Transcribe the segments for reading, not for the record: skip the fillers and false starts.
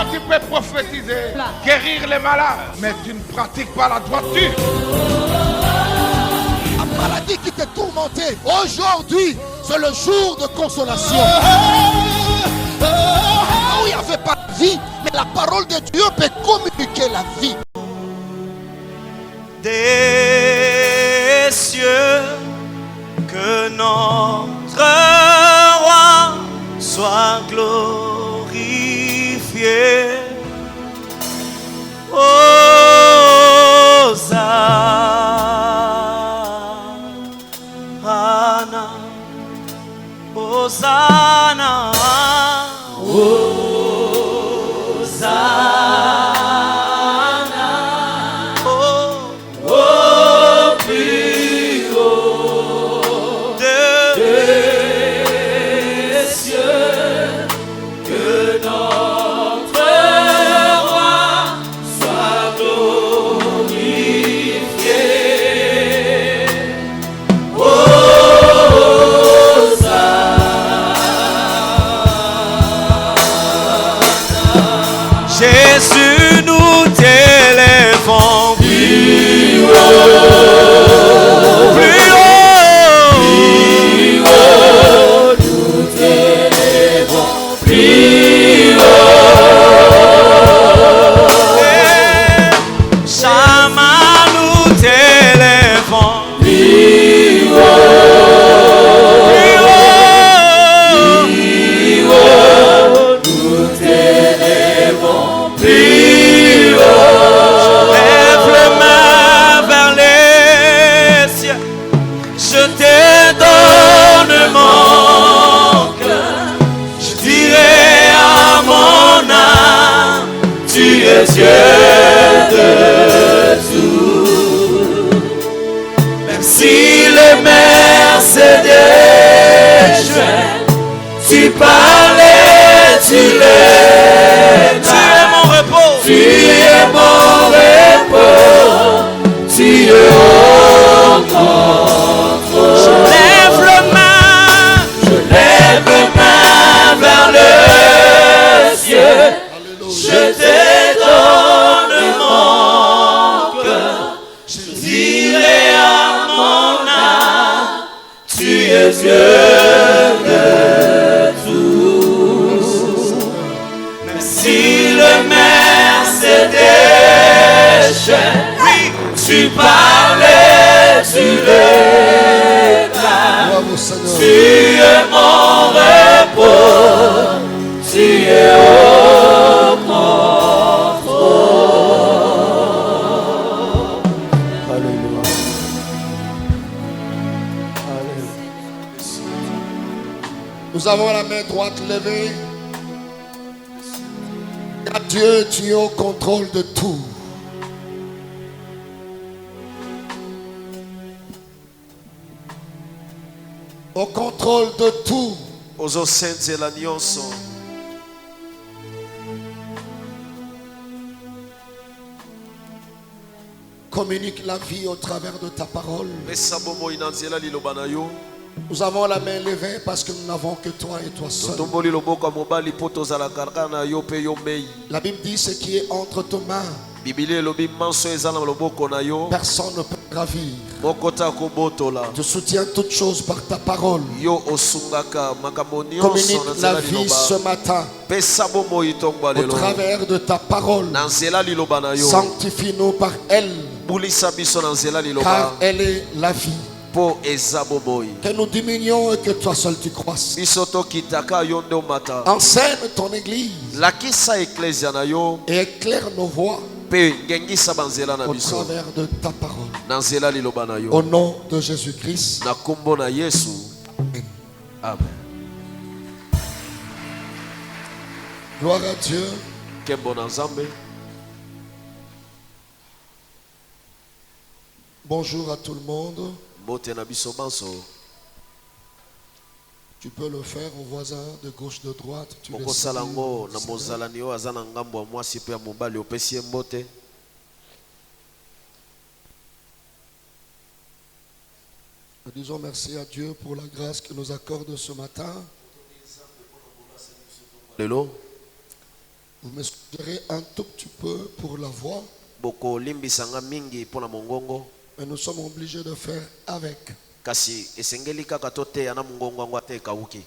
Toi, tu peux prophétiser, guérir les malades, mais tu ne pratiques pas la droiture. La maladie qui te tourmentait, aujourd'hui, c'est le jour de consolation. Où il n'y avait pas de vie, mais la parole de Dieu peut communiquer la vie. Des cieux, que notre roi soit glorifié. Hosanna, Hosanna, Hosanna, oh, plus haut des cieux, que notre roi soit glorifié. Jésus, nous t'élèvons plus haut, plus haut, plus haut, nous t'élèvons plus haut. Chama, nous t'élèvons plus haut, plus haut, plus haut, nous t'élèvons plus haut. Lève les mains vers les cieux, je te donne mon cœur, je dirai à mon âme, tu es Dieu de tout. Même si les mers se déchaînent, tu parlais, tu l'es. Tu es mon repos, tu es mon repos, tu es au contrôle. Je lève les mains vers le ciel. Je te donne mon cœur, je dirai à mon âme, tu es Dieu de tout. Même si le mer se déchaîne, oui, tu parlais, tu l'éclates. Tu es mon repos, tu es au contrôle. Alléluia. Nous avons la main droite levée. Dieu, tu es au contrôle de tout. Au contrôle de tout. Ozosenzela nyonso. Communique la vie au travers de ta parole. Pesa bomoi na nzela liloba na yo. Nous avons la main levée parce que nous n'avons que toi et toi seul. Totomboli loboko ya mobali po tozala kaka na yo pe yo mei. La Bible dit ce qui est entre tes mains, Biblia elobi manso eza na loboko na yo. personne ne peut gravir. Moko ta kobotola. Tu soutiens toutes choses par ta parole. Yo osungaka makambo nyonso Communique na la nzela vie liloba. ce matin Pesa bomoi tongba au lelo. travers de ta parole. Na nzela liloba na yo. Sanctifie-nous par elle, Bulisa biso na nzela car liloba. elle est la vie. Po eza bomoi. Que nous diminuions et que toi seul tu croisses. Biso tokitaka yo nde omata. Enseigne ton église Lakisa eklesia na yo. et éclaire nos voies Pe ngengisa banzela na au biso. travers de ta parole. Na nzela liloba na yo. Au nom de Jésus-Christ. Na kombo na Yesu. Amen. Amen. Gloire à Dieu. Kembo na Nzambe. Bonjour à tout le monde. Mbote na biso banso. Tu peux le faire au voisin de gauche, de droite. Tu les Okosala salues. ngo na mozalani oyo aza na ngambo ya mwasi pe ya mobali opesi ye mbote. Nous disons merci à Dieu pour la grâce qu'il nous accorde ce matin. Lelo Vous m'excuserez un tout petit peu pour la voix, boko limbisanga mingi pona mongongo mais nous sommes obligés de faire avec. kasi esengeli kaka toteya na mongongo yango ate ekawuki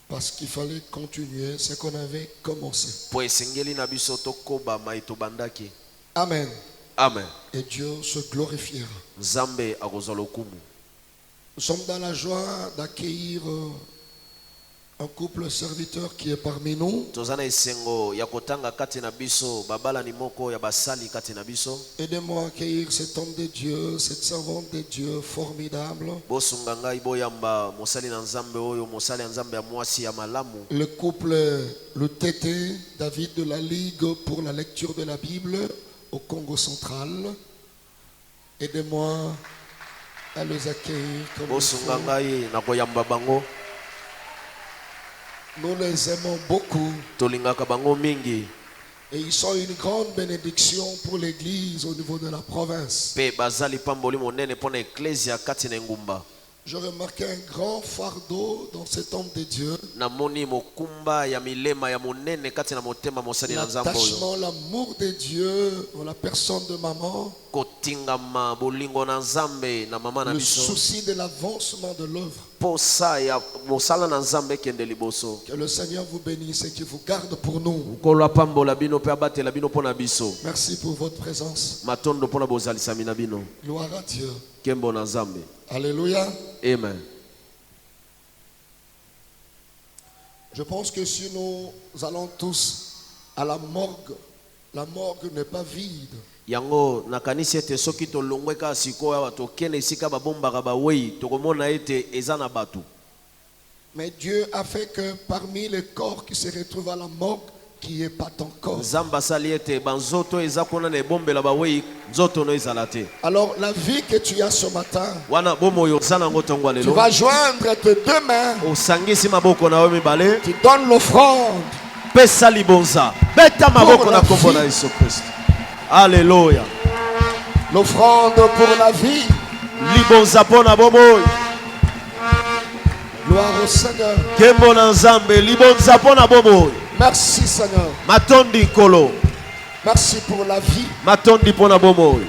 Parce qu'il fallait continuer ce qu'on avait commencé. po esengeli na biso tokobama etobandaki. Amen. Amen. Et Dieu se glorifiera. Nzambe akozwa lokumu. Nous sommes dans la joie d'accueillir un couple serviteur qui est parmi nous. Tozana esengo ya kotanga kati na biso babala ni moko ya basali kati na biso. Aidez-moi à accueillir cet homme de Dieu, cette servante de Dieu formidable. Bosunga ngai boyamba mosali na Nzambe oyo mosali ya Nzambe ya mwasi ya malamu. Le couple, le Tété, David de la Ligue pour la lecture de la Bible au Congo central. Aidez-moi à les accueillir comme il Bosunga faut. ngai na koyamba bango. Nous les aimons beaucoup. Tolingaka bango mingi. Et ils sont une grande bénédiction pour l'église au niveau de la province. Pe bazali pamboli monene pona ecclesia kati na ngumba. Je remarquais un grand fardeau dans cet homme de Dieu. Namoni mokumba ya milema ya monene kati na motema mosali na Nzambe oyo. L'attachement, l'amour de Dieu en la personne de maman. Kotingama bolingo na Nzambe na mama na Le biso. souci de l'avancement de l'œuvre. Posa ya mosala na Nzambe kende liboso. Que le Seigneur vous bénisse et qu'il vous garde pour nous. Kolo pambola bino pe abatela bino pona biso. Merci pour votre présence. Matondo pona bozalisami na bino. Gloire à Dieu. Kembo na Nzambe. Alléluia. Amen. Je pense que si nous allons tous à la morgue n'est pas vide. Yango nakanisi ete soki tolongweka sikoyo awa tokende esika babombaka bawei tokomona ete eza na bato. Mais Dieu a fait que parmi les corps qui se retrouvent à la morgue, qu'il n'y ait pas ton corps. Nzambe asali ete banzoto eza kuna na ebombela bawei nzoto no ezala te. Alors la vie que tu as ce matin, Wana bomoyo oza nango ntongo tu lelo. vas joindre tes deux mains, Osangisi maboko na yo mibale. tu donnes l'offrande. Pesa libonza. Beta maboko na kombo na Yesu Kristo. Alléluia. L'offrande pour la vie. Libonza pona bomoyo. Gloire au Seigneur. Kembo na Nzambe libonza pona bomoyo. Merci Seigneur. Matondi kolo. Merci pour la vie. Matondi pona bomoyo.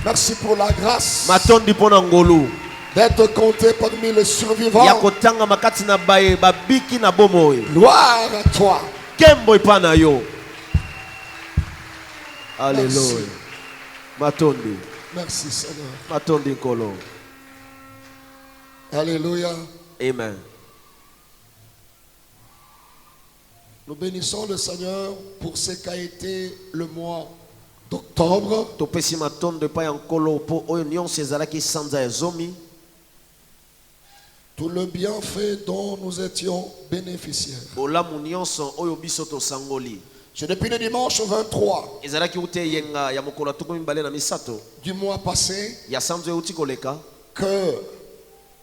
Merci pour la grâce Matondi pona ngolu. d'être compté parmi les survivants. Ya kotanga makati na baye babiki na bomoyo. Gloire à toi. Kembo ipana yo. Alléluia. Matondi. Merci Seigneur. Matondi kolo. Alléluia. Amen. Nous bénissons le Seigneur pour ce qu'a été le mois d'octobre. Topesi matondo pa ya nkolo po oyo nyonso ezalaki sanza ya zomi. Tout le bienfait dont nous étions bénéficiaires. Olamu nyonso oyo biso tosangoli. C'est depuis le dimanche 23 Ezalaki ute yenga ya mokolo tukumi mbale na misato. du mois passé Ya sanzo uti koleka. que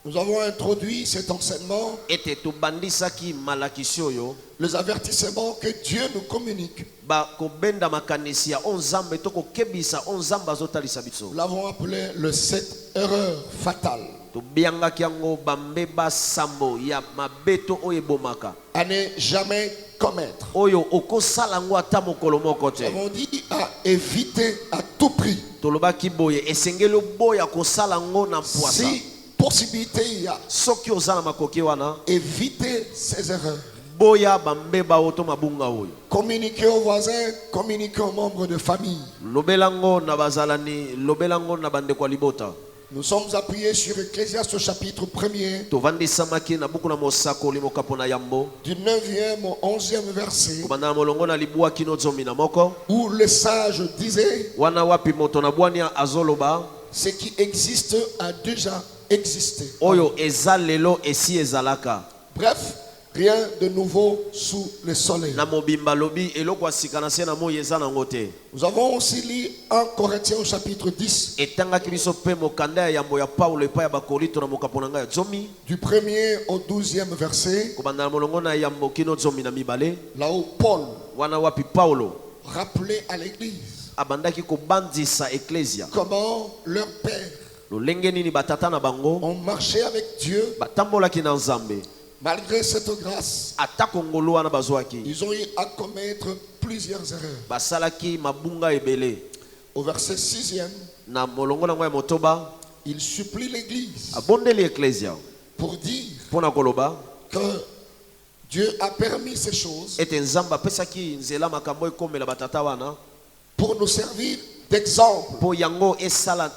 nous avons introduit cet enseignement, Ete tobandisaki malakisi oyo. les avertissements que Dieu nous communique. Ba kobenda makanisi ya onzambe to kokebisa onzamba azotalisa biso. Nous l'avons appelé le 7 erreurs fatales. Tobiangaki yango bambeba sambo ya mabeto oyo ebomaka. À ne jamais commettre. Oyo okosala ngo ata mokolo moko te. Nous avons dit à éviter à tout prix. Tolobaki boye esengeli boya kosala ngo na poisa. Si possibilité il y a, Soki ozala makoki wana éviter ces erreurs. boya bambeba oto mabunga oyo. Communiquer aux voisins, communiquer aux membres de famille. Lobelango na bazalani, lobelango na bandeko ya libota. Nous sommes appuyés sur Ecclésiaste au chapitre 1er, Tovandissamaki na buku na mosako limokapo na yambo. du 9e au 11e verset, Kobanda na molongo na libwa kino zomi na moko. où le sage disait: Wana wapi moto na bwania azoloba. ce qui existe a déjà existé. Oyo eza lelo esi ezalaka. Bref, rien de nouveau sous le soleil. Na mobimba lobi eloko asika na se na moyi eza nango te. Nous avons aussi lu 1 Corinthiens au chapitre 10, Etangaki biso pe mokanda ya yambo ya Paulo epai ya bakorinto na mokapo na ngai ya zomi. du 1er au 12e verset, Kobanda na molongo na yambo kino zomi na mibale. là où Paul Wana wapi Paulo rappelait à l'église abandaki kobandisa eklesia. comment leur père Lolenge nini batata na bango ont marché avec Dieu, batambolaki na Nzambe. Malgré cette grâce, ata kongolo wana bazwaki ils ont eu à commettre plusieurs erreurs. basalaki mabunga ebele. Au verset 6e, Na molongo nango ya motoba il supplie l'Église abondeli eklesia pour dire mpona koloba que Dieu a permis ces choses ete nzambe apesaki nzela makambo ekomela batata wana pour nous servir d'exemple. mpo yango esala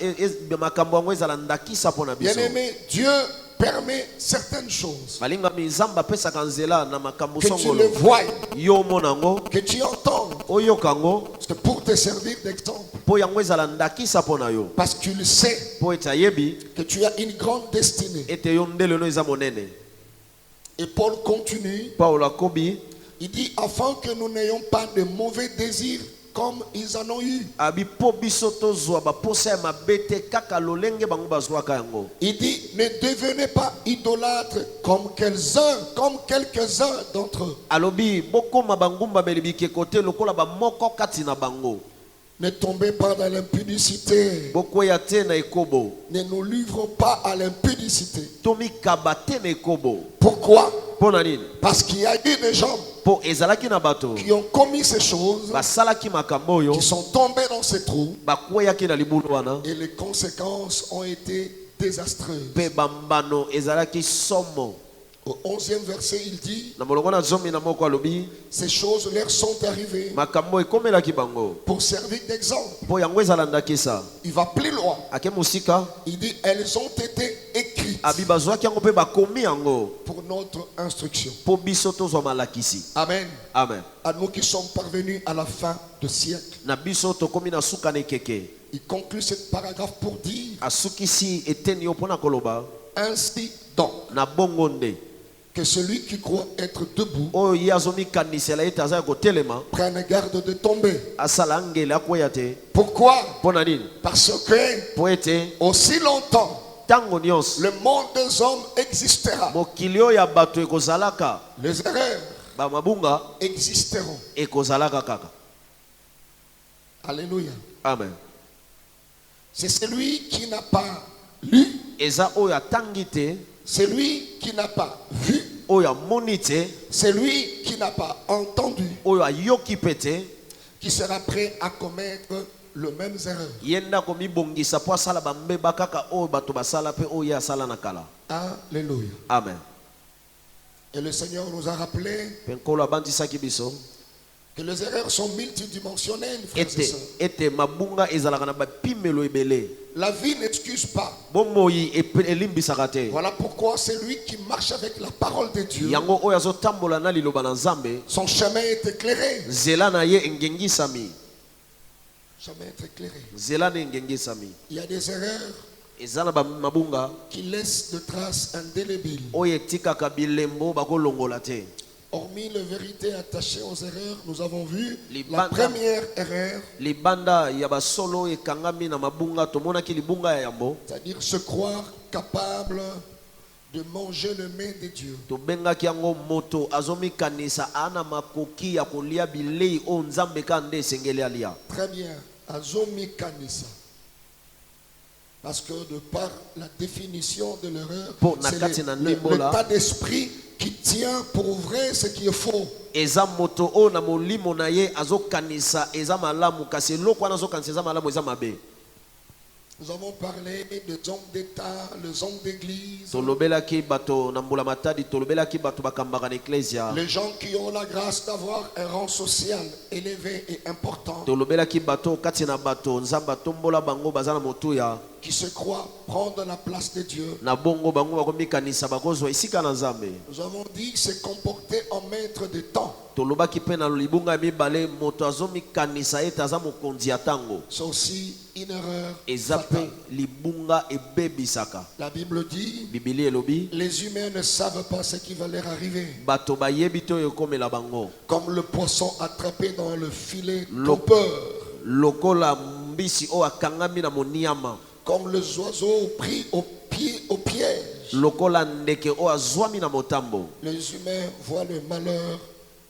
makambo yango ezala ndakisa mpona biso. Bien-aimé, Dieu permet certaines choses balingami nzambe apesaka nzela na makambo que tu songolo le vois, yo omona yango que tu entends, oyoka yango c'est pour te servir d'exemple. mpo yango ezala ndakisa mpona yo Parce que tu le sais mpo ete ayebi que tu as une grande destinée. ete yo ndeleno eza monene. Et Paul continue, Paulo akobi il dit afin que nous n'ayons pas de mauvais désirs comme ils en ont eu. abi mpo biso tozwa baposa ya mabe te kaka lolenge bango bazwaka yango. Il dit ne devenez pas idolâtres comme quelques-uns d'entre eux. alobi bokoma bangumbameli bikeko te lokola bamoko kati na bango. Ne tombez pas dans l'impudicité. bokweya te na ekobo Ne nous livrons pas à l'impudicité. tomikaba te na ekobo. Pourquoi? mpo na nini? Parce qu'il y a eu des gens mpo ezalaki na bato qui ont commis ces choses, basalaki makambo oyo qui sont tombés dans ces trous, bakweyaki na libulu wana et les conséquences ont été désastreuses. mpe bambano ezalaki somo. Au 11e verset, il dit, na molongo na zomi na moko alobi ces choses leur sont arrivées makambo ekomelaki bango pour servir d'exemple. mpo yango ezala ndakisa. Il va plus loin. ake mosika Il dit, elles ont été écrites abi bazwaki yango mpe bakomi yango pour notre instruction. mpo biso tozwa malakisi. Amen. Amen. À nous qui sommes parvenus à la fin de siècle. na biso tokomi na suka na ekeke. Il conclut cette paragraphe pour dire, asukisi eteni yo mpona koloba ainsi donc, na bongo nde que celui qui croit être debout oyo ye azomikanisela ete aza ya kotelema prenne garde de tomber. asala angele akwea te. Pourquoi? mpo na nini? Parce que mpo ete aussi longtemps ntango nyonso le monde des hommes existera, mokili oyo ya bato ekozalaka les erreurs bamabunga existeront. ekozalaka kaka. Alléluia. Amen. C'est celui qui n'a pas lu, eza oyo atangi te, celui qui n'a pas vu, oyo amoni te, celui qui n'a pas entendu, oyo ayoki pe te, qui sera prêt à commettre le même erreur. ye nde akomibongisa mpo asala bambeba kaka oyo bato basala mpe oyo ye asala na kala. Alléluia. Amen. Et le Seigneur nous a rappelé mpe nkolo abandisaki biso que les erreurs sont multidimensionnelles, frères et sœurs. ete mabunga ezalaka na bapimelo ebele. La vie n'excuse pas. bomoi elimbisaka te. Voilà pourquoi celui qui marche avec la parole de Dieu, yango oyo azotambola na liloba na nzambe son chemin est éclairé. nzela na ye engengisami. Chemin est éclairé. nzela na engengisami. Il y a des erreurs eza na mabunga qui laissent de traces indélébiles. oyo etikaka bilembo bakolongola te. Hormis les vérités attachées aux erreurs, nous avons vu Les la bandes- première erreur, libanda ya basolo ekangami na mabunga tomonaki libunga ya yambo. c'est-à-dire se croire capable de manger le mets de Dieu. tobengaki yango moto azomikanisa ana makoki ya kolia bilei oyo nzambe ka nde esengeli alia. Très bien. Azomi Kanisa. Parce que de par la définition de l'erreur, Pour c'est nakati na l'état limbola. d'esprit qui tient pour vrai ce qui est faux. eza moto oyo na molimo na ye azokanisa eza malamu kasi eloko wana azokanisa eza malamu eza mabe. Nous avons parlé des hommes d'État, les hommes d'église, tolobelaki bato na mbula matadi, tolobelaki bato bakambaka na eklesia, les gens qui ont la grâce d'avoir un rang social élevé et important, tolobelaki bato kati na bato nzambe atombola bango baza na motuya qui se croient prendre la place de Dieu. na bongo bango bakomikanisa bakozwa esika na nzambe. Nous avons dit se comporter en maître de temps. tolobaki mpe na libunga ya mibale moto azomikanisa ete aza mokonzi ya ntango. C'est aussi une erreur eza mpe fatale. libunga ebebisaka. La Bible dit, bibili elobi les humains ne savent pas ce qui va leur arriver. bato bayebi te oyo ekomela bango Comme le poisson attrapé dans le filet Lo- trompeur, lokola mbisi oyo akangami na moniama, comme les oiseaux pris au piège. lokola ndeke oyo azwami na motambo. Les humains voient le malheur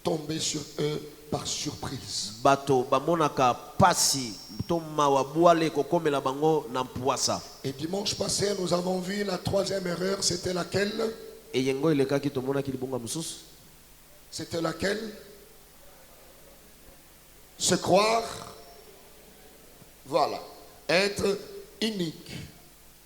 tomber sur eux par surprise. bato bamonaka pasi to mawa bwale ekokomela bango na mpwasa. Et dimanche passé, nous avons vu la troisième erreur, c'était laquelle? eyengo elekaki tomonaki libonga mosusu. C'était laquelle? Se croire, voilà, être unique,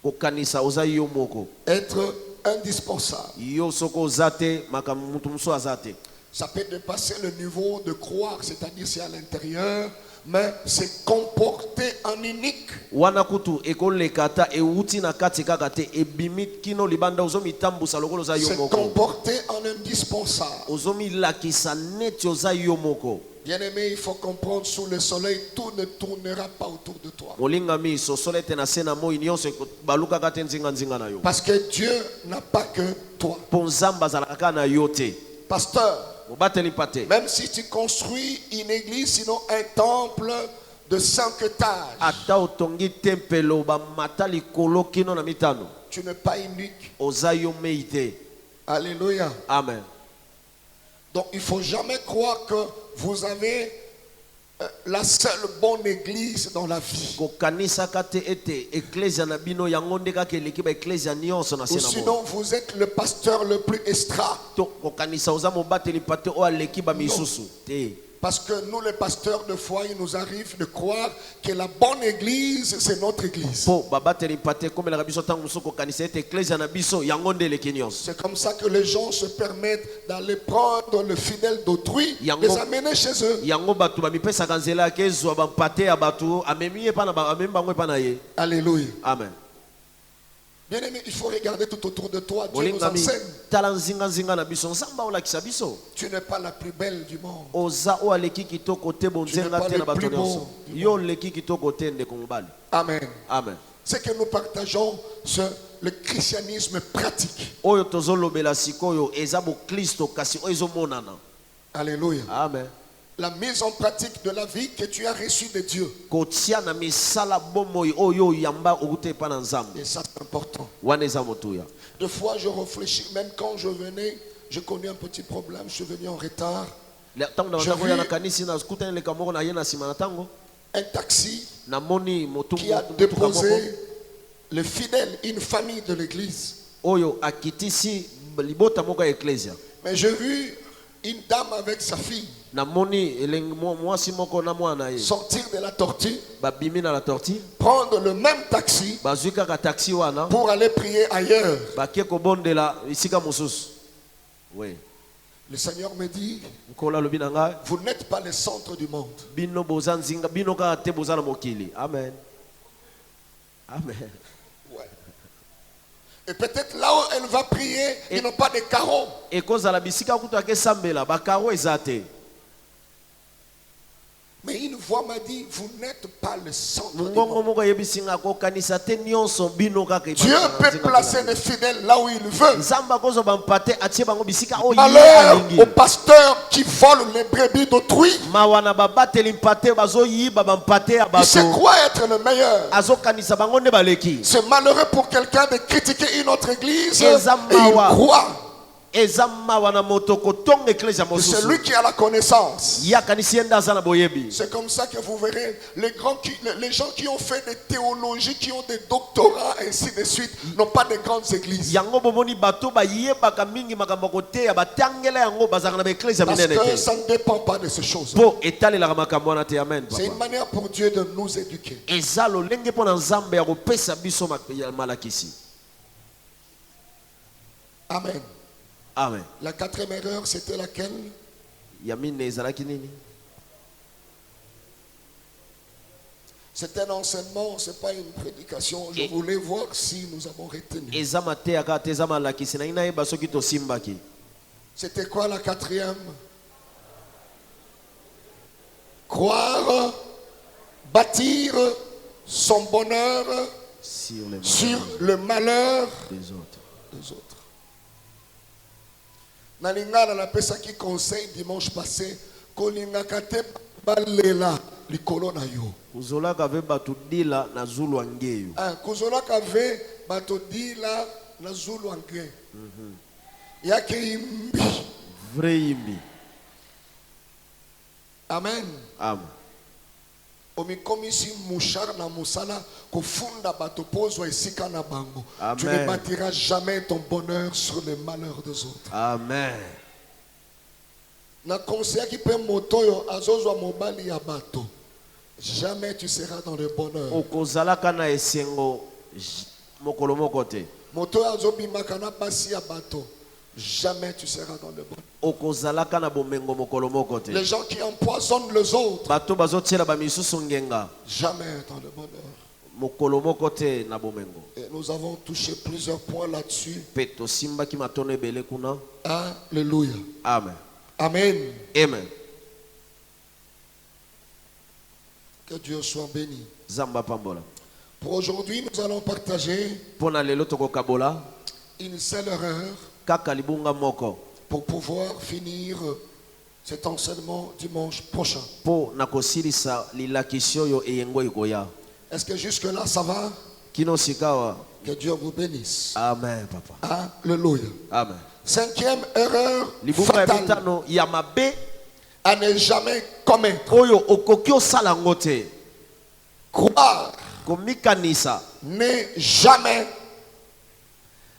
Kokanisa oza yo moko. être indispensable. Yo soko ozate makambo mutu musu azate. Ça peut dépasser le niveau de croire, c'est-à-dire c'est à l'intérieur, mais c'est comporter en unique. Wana kutu ekoleka ta euti na kati kaka te ebimi kino libanda ozomi tambusa lokolo za yo C'est moko. comporter en indispensable. Ozomi lakisa neti oza yo moko. Bien-aimé, il faut comprendre, sous le soleil, tout ne tournera pas autour de toi. Molingami sosolete na sena mo nyonso baluka kate nzinga nzinga na yo. Parce que Dieu n'a pas que toi. Ponzamba zalaka na yo te. Pasteur, Obateli pate. même si tu construis une église, sinon un temple de 5 étages, Ata otongi tempelo ba matali kolo kino na mitano. tu n'es pas unique. Oza yo meite. Alléluia. Amen. Donc il ne faut jamais croire que vous avez la seule bonne église dans la vie. Kokanisa kate ete ecclesia na bino yango ndeka ke leki ba ecclesia nyonso na Ou sena mo. sinon vous êtes le pasteur le plus extra. To kokanisa oza mobateli pate o aleki ba misusu te. Parce que nous les pasteurs de foi, il nous arrive de croire que la bonne église c'est notre église. Po babateli pate komela ka biso tango musu kokanisa ete ecclesia na biso yango nde leki nyonso. C'est comme ça que les gens se permettent d'aller prendre le fidèle d'autrui, Yango- les amener chez eux. Yango batu ba mipesa kanzela ke zwa ba pate ya batu amemi e pa na ba amemi bango e pa na ye. Alléluia. Amen. Bien-aimé, il faut regarder tout autour de toi. Dieu nous Molingami enseigne. tala nzinga nzinga na biso nzamba olakisa biso. Tu n'es pas la plus belle du monde. Oza o aleki kitoko te bonzenga te na bato Tu n'es pas le nyonso. plus beau. Yo leki kitoko te ndeko mobali. Amen. Amen. C'est que nous partageons le christianisme pratique. Oyo tozolobela sikoyo eza bo Kristo kasi oyo ezomonana. Alléluia. Amen. La mise en pratique de la vie que tu as reçue de Dieu. Kotia na misala bomoi oyo yamba okute pa na nzambe. Et ça, c'est important. Wana eza motuya. Des fois, je réfléchis, même quand je venais, je connais un petit problème, je suis venu en retard. Tango na Je bantango ya vis- na kanisi na skuta ile kamoko na ye na sima na tango. Un taxi Na moni motu qui a déposé le fidèle, une famille de l'église. oyo akitisi libota moko ya ecclesia. Mais j'ai vu une dame avec sa fille Na moni elengi mwasi moko na mwana ye. sortir de la tortue, Babimi na la torti. prendre le même taxi Bazwi kaka taxi wana. pour aller prier ailleurs. Bakie kobondela isika mosusu. Oui. Le Seigneur me dit, Nkola lobi na ngai. vous n'êtes pas le centre du monde. Bino boza nzinga bino kaka te boza na mokili. Amen. Amen. Ouais. Et peut-être là où elle va prier, ils n'ont pas de carreaux. Ekozala bisika kutu akesambela bakaro eza te. Mais une voix m'a dit, vous n'êtes pas le centre du Mungongo monde. moko yebisinga kokanisa te nyonso bino kaka. Dieu peut placer des fidèles là où il veut. Nzamba kozo bampate atie bango bisika oyo Malheur alingi. aux pasteurs qui volent les brebis d'autrui. Mawana babateli mpate bazoyiba bampate ya Il se bato. croit être le meilleur. Azokanisa bango nde baleki. C'est malheureux pour quelqu'un de critiquer une autre église et Ezamawa. il croit Eza mawana moto kotonga ecclesia que mosusu. celui qui a la connaissance. Yakanisi enda aza na boyebi. C'est comme ça que vous verrez les gens qui ont fait des théologies, qui ont des doctorats, ainsi de suite, n'ont pas de grandes églises. Yango bomoni bato bayebaka mingi makambo koteya batangela yango bazanga na ecclesia Parce minene que te. ça ne dépend pas de ces choses. Po etalelaka makambo wana te. Amen. C'est une Papa. manière pour Dieu de nous éduquer. Eza lolenge mpo na nzambe ya kopesa biso malakisi. Amen. Amen. La 4e erreur, c'était laquelle? Ya mine ezalaki nini? C'est un enseignement, ce n'est pas une prédication. Je voulais voir si nous avons retenu. Eza mateyaka te eza malakisi na nayeba soki tosimbaki. C'était quoi la 4e? Croire, bâtir son bonheur sur le malheur des autres. des autres. Nalingana na pesa qui conseil dimanche passé, kolingaka te balela likolo na yo. Kuzolaka ve batu dila na zulu angeyo. Kuzolaka ve bato dila na zulu ange. Yake imbi. Vrai imbi. Amen. Amen. omikomisi mushar na musala kofunda bato pozwa esika na bango. Amen. Tu ne bâtiras jamais ton bonheur sur les malheurs des autres. Amen. Na conseil qui peut motoyo azozwa mobali ya bato. Jamais tu seras dans le bonheur. Okozalaka na esengo mokolo moko te. Motoyo azobimaka na basi ya bato. Jamais tu seras dans le bonheur. Okozalaka na bomengo mokolo moko te. Les gens qui empoisonnent les autres. Bato bazotiela bamisusu ngenga. Jamais dans le bonheur. Mokolo moko te na bomengo. Et nous avons touché plusieurs points là-dessus. Peto simba ki matono ebele kuna. Alléluia. Amen. Amen. Amen. Que Dieu soit béni. Zamba pambola. Pour aujourd'hui, nous allons partager Pona lelo toko kabola. une seule erreur Kaka libunga moko. pour pouvoir finir cet enseignement dimanche prochain. Po nakosilisa lilakisio yo eyengo ikoya. Est-ce que jusque-là, ça va? Kino sikawa. Que Dieu vous bénisse. Amen papa. Alléluia. Amen. Cinquième erreur Libunga ya fatale bitano ya mabe à ne jamais commettre. oyo okoki osala ngo te. Croire, Komikanisa ne jamais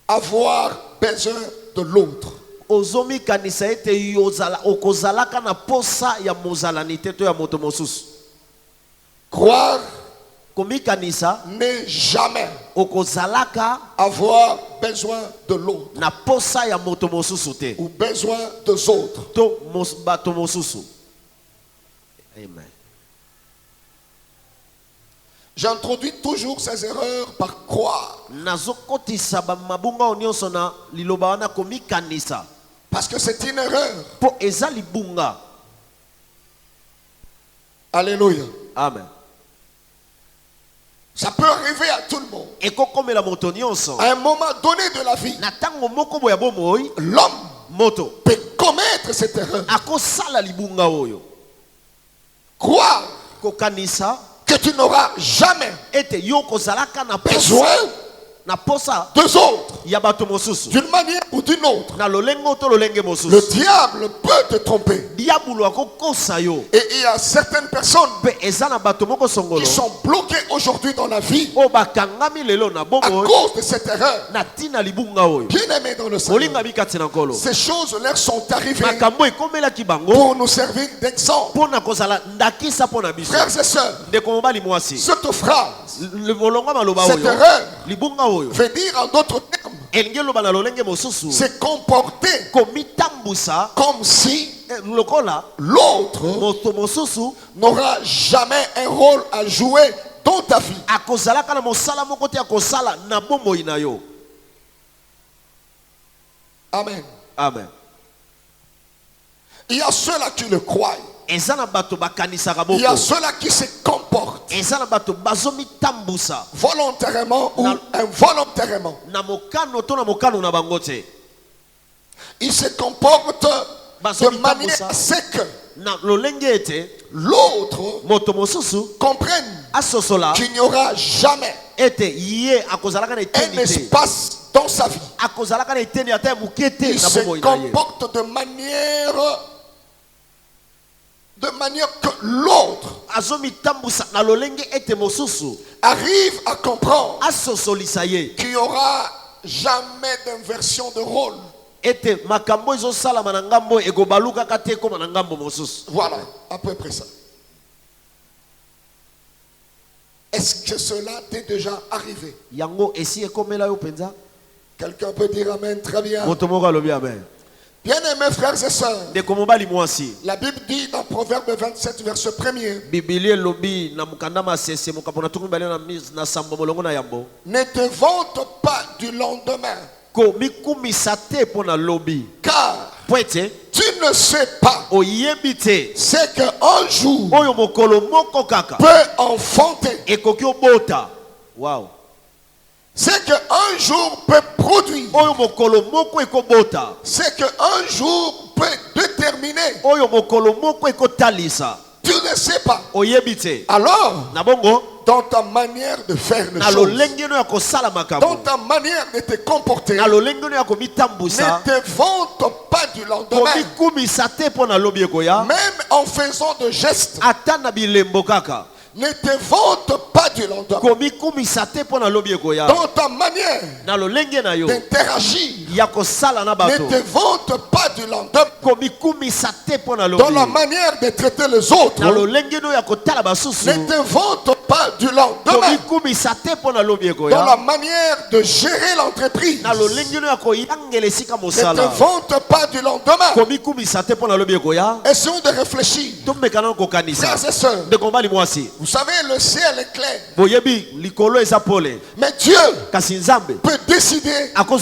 avoir besoin de l'autre. ozomikanisa ete yozala okozalaka na posa ya mozalani te to ya moto mosusu. Croire, Komikanisa ne jamais okozalaka avoir besoin de l'autre na posa ya moto mosusu te ou besoin des autres. to bato mosusu. Amen. J'introduis toujours ces erreurs par croire. Nazokotisa ba mabunga onyoso na liloba wana komikanisa Parce que c'est une erreur. po eza libunga. Alléluia. Amen. Ça peut arriver à tout le monde. Ekokomela moto nyonso À un moment donné de la vie, na tango moko boya bomoi l'homme moto peut commettre cette erreur. akosala libunga oyo. Croire Kokanisa que tu n'auras jamais ete yo kozalaka na besoin posa na posa des autres ya bato mosusu d'une manière ou d'une autre. na lolengo to lolenge Le mosusu. diable peut te tromper. Diabolo akokosa yo Et il y a certaines personnes pe eza na bato moko songolo qui sont bloquées aujourd'hui dans la vie o bakangami lelo na à bongo cause de cette erreur. na tina libunga oyo. Bien-aimés dans le Seigneur, Olinga bikati na nkolo. ces choses leur sont arrivées Makambo ekomelaki bango pour nous servir d'exemple. pona kozala ndakisa pona biso. Frères et sœurs, Ndeko mobali mwasi. cette phrase, Le molonga maloba cette oyo. erreur Libunga oyo. veut dire en d'autres termes, Elingi loba na lolenge mosusu. c'est comporter Komitambusa comme si lokola l'autre moto mosusu n'aura jamais un rôle à jouer dans ta vie. akozalaka na mosala moko te akosala na bomoi na yo. Amen. Amen. Il y a ceux-là qui le croient. Eza na bato bakanisaka Il y a boko. ceux-là qui se comportent Eza na bato bazomitambusa volontairement ou Non. involontairement. na mokano to na mokano na bango te. Ils se comportent de manière Bazomitambusa à ce que na lolenge ete l'autre moto mosusu comprenne asosola qu'il n'y aura jamais ete ye akozalaka na un eteni te. espace dans sa vie. Akozalaka na eteni ata ya moke te Il na se bomoi na ye. comporte de manière que l'autre Azomitambusa na lolenge ete mosusu arrive à comprendre asosolisa ye qu'il n'y aura jamais d'inversion de rôle. ete makambo ezosalama na ngambo ekobalukaka te ekoma na ngambo mosusu. Voilà, à peu près ça. Est-ce que cela t'est déjà arrivé? Yango esi ekomela yo penza. Quelqu'un peut dire Amen, très bien. Moto moko alobi amen. Bien-aimés frères et sœurs, Ndeko mobali mwasi. la Bible dit dans Proverbe 27, verset 1er, Bibili elobi na mukanda masese mokapo na tuku mibale na sambo molongo na yambo. ne te vante pas du lendemain, Ko mikumisa te po na lobi. car Po ete tu ne sais pas oyebi te ce qu'un jour oyo mokolo moko kaka peut enfanter, ekoki obota. Wow. ce qu'un jour peut produire, Oyo mokolo moko ekobota. ce qu'un jour peut déterminer. Oyo mokolo moko ekotalisa. Tu ne sais pas. Oyebi te. Alors, Na bongo dans ta manière de faire les na choses, lolenge no ya kosala dans makambo. ta manière de te comporter, Na lolenge no ya komitambusa. ne te vante pas du lendemain, Komikumisa te po na lobi ekoya. même en faisant de gestes Ata na bilembo kaka. Ne te vante pas du lendemain. Dans ta manière d'interagir. Ne te vante pas du lendemain. Dans la manière de traiter les autres. Ne te vante pas du lendemain. Dans la manière de gérer l'entreprise. Ne te vante pas du lendemain. Essayons de réfléchir. Frères et sœurs, vous savez, le ciel est clair. Mais Dieu peut décider dans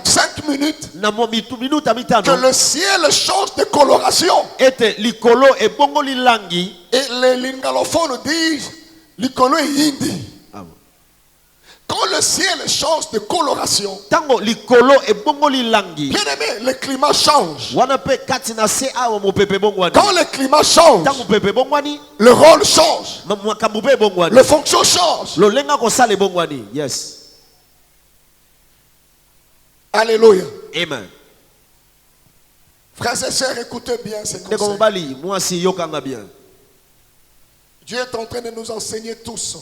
5 minutes que le ciel change de coloration. Et les lingalophones disent l'icolo est hindi. Quand le ciel change de coloration, bien aimé, le climat change. Quand le climat change, le rôle change, le fonction change. Yes. Alléluia. Amen. Frères et sœurs, écoutez bien ces conseils. Dieu est en train de nous enseigner tous.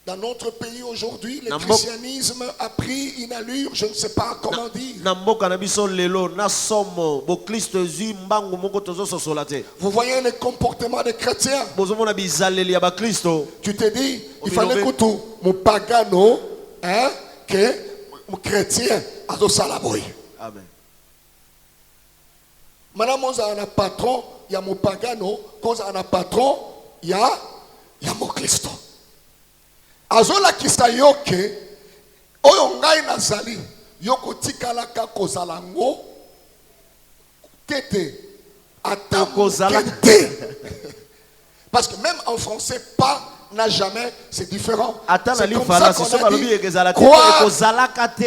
Dans notre pays aujourd'hui, le christianisme a pris une allure, je ne sais pas comment dire. Vous voyez le comportement des chrétiens. Tu te dis, il fallait que tout mon pagano, que mon chrétien a dos salaboy. Amen. Madame, on a un patron, il y a mon pagano, quand on a un patron, il y a mon Christo. Azola kisayoke oyo ngai nazali yoko tikalaka kozalango tete atamokete. Parce que même en français pas n'a jamais, c'est différent. C'est comme ça qu'on a dit quoi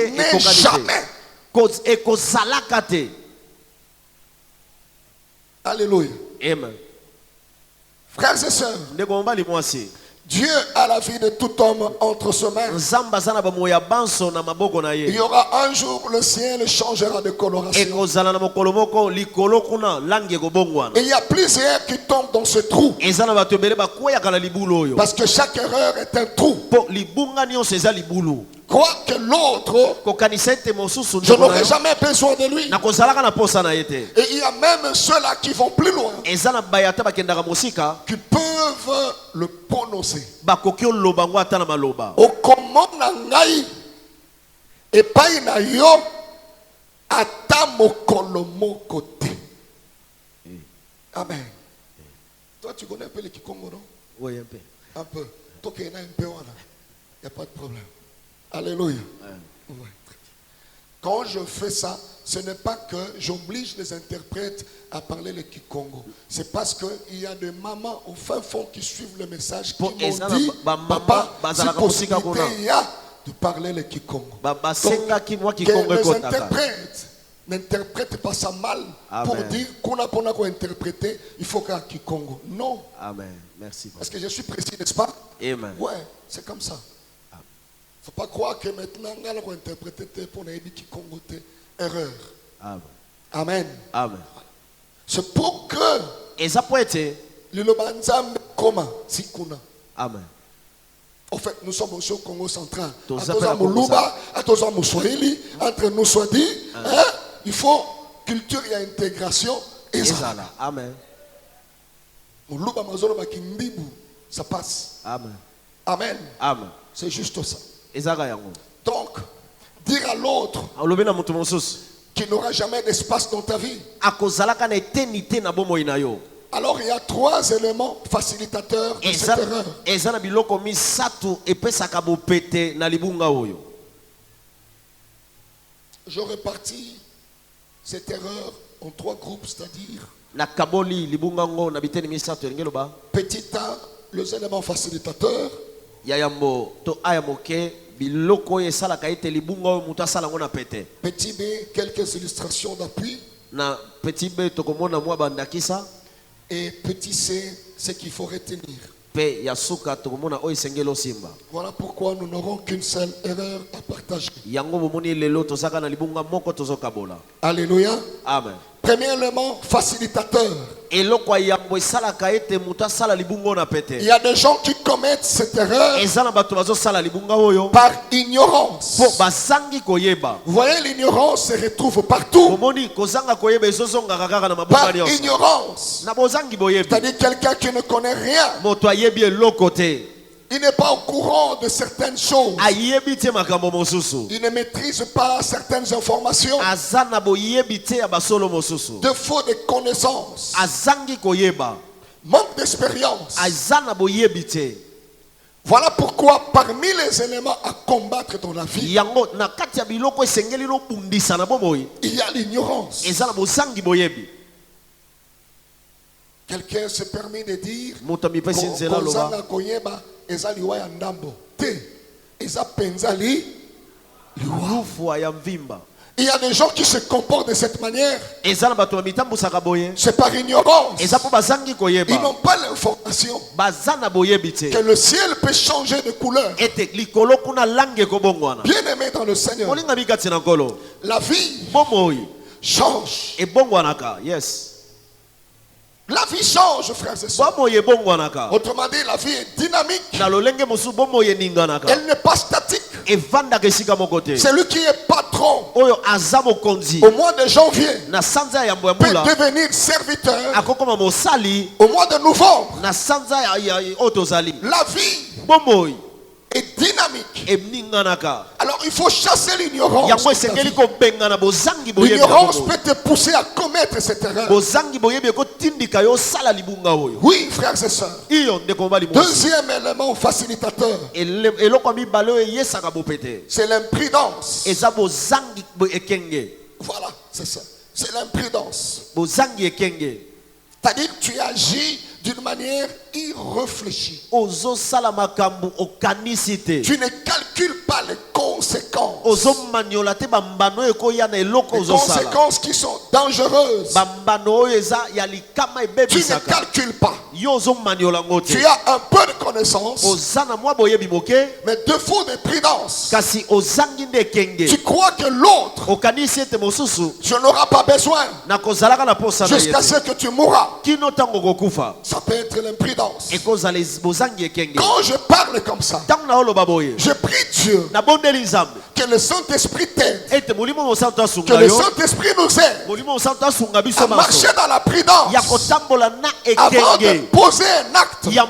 n'est jamais. Alléluia. Amen. Frères et sœurs, Dieu a la vie de tout homme entre ses mains. Il y aura un jour, le ciel changera de coloration. Et il y a plusieurs qui tombent dans ce trou. Parce que chaque erreur est un trou. Quoi que l'autre, je n'aurai jamais besoin de lui. Et il y a même ceux-là qui vont plus loin, qui peuvent le prononcer. Au comment nangai et pas na yo atamokolo mokote. Amen. Toi tu connais un peu le Kikongo, non? Oui, un peu. Un peu. Toi qui es un peu, il n'y a pas de problème. Alléluia. Ouais. Quand je fais ça, ce n'est pas que j'oblige les interprètes à parler le Kikongo. C'est parce qu'il y a des mamans au fin fond qui suivent le message qui m'ont dit, papa, c'est possibilité il y a de parler le Kikongo. Donc, que les interprètes n'interprètent pas ça mal. Amen. Pour dire qu'on a pour interpréter, il faut qu'il y ait Kikongo. Non. Amen. Merci. Parce que je suis précis, n'est-ce pas? Amen. Ouais, c'est comme ça. Il ne faut pas croire que maintenant, on va interpréter pour les Kikongo, erreur. Amen. Amen. Amen. C'est pour que le Lobanzambe comment si kuna. Amen. En fait, nous sommes aussi au Congo central. Entre nous soit dit, il faut culture et intégration. Amen. Ça passe. Amen. Amen. Amen. C'est juste ça. Donc, dire à l'autre qu'il n'aura jamais d'espace dans ta vie. Alors il y a 3 éléments facilitateurs de cette erreur. Je répartis cette erreur en 3 groupes, c'est-à-dire petit A, les éléments facilitateurs. Petit B, quelques illustrations d'appui. Et petit C, ce qu'il faut retenir. Voilà pourquoi nous n'aurons qu'une seule erreur à partager. Alléluia. Amen. Premier élément, facilitateur. Il y a des gens qui commettent cette erreur par ignorance. Vous voyez, l'ignorance se retrouve partout. Par ignorance. C'est-à-dire quelqu'un qui ne connaît rien. Il n'est pas au courant de certaines choses. Il ne maîtrise pas certaines informations. Défaut de connaissances. Manque d'expérience. Voilà pourquoi parmi les éléments à combattre dans la vie, il y a l'ignorance. Quelqu'un se permet de dire il y a des gens qui se comportent de cette manière. C'est par ignorance. Ils n'ont pas l'information que le ciel peut changer de couleur. Bien aimé dans le Seigneur, la vie change. Yes. La vie change, frères et sœurs. Autrement dit, la vie est dynamique. Elle n'est pas statique. C'est lui qui est patron. Au mois de janvier, peut devenir serviteur. Au mois de novembre, la vie est dynamique. Alors il faut chasser l'ignorance. L'ignorance peut te pousser à commettre cette erreur. Oui, frères et sœurs. Deuxième élément facilitateur, c'est l'imprudence. Voilà, c'est ça. C'est l'imprudence. C'est-à-dire que tu agis d'une manière irréfléchie. Tu ne calcules pas les conséquences. Les conséquences qui sont dangereuses. Tu ne calcules pas. Tu as un peu de connaissance, mais défaut de prudence. Tu crois que l'autre, je n'aurai pas besoin jusqu'à ce que tu mourras. Ça peut être l'imprudence. Quand je parle comme ça, je prie Dieu que le Saint-Esprit t'aide, que le Saint-Esprit nous aide à marcher dans la prudence avant de poser un acte. Essaye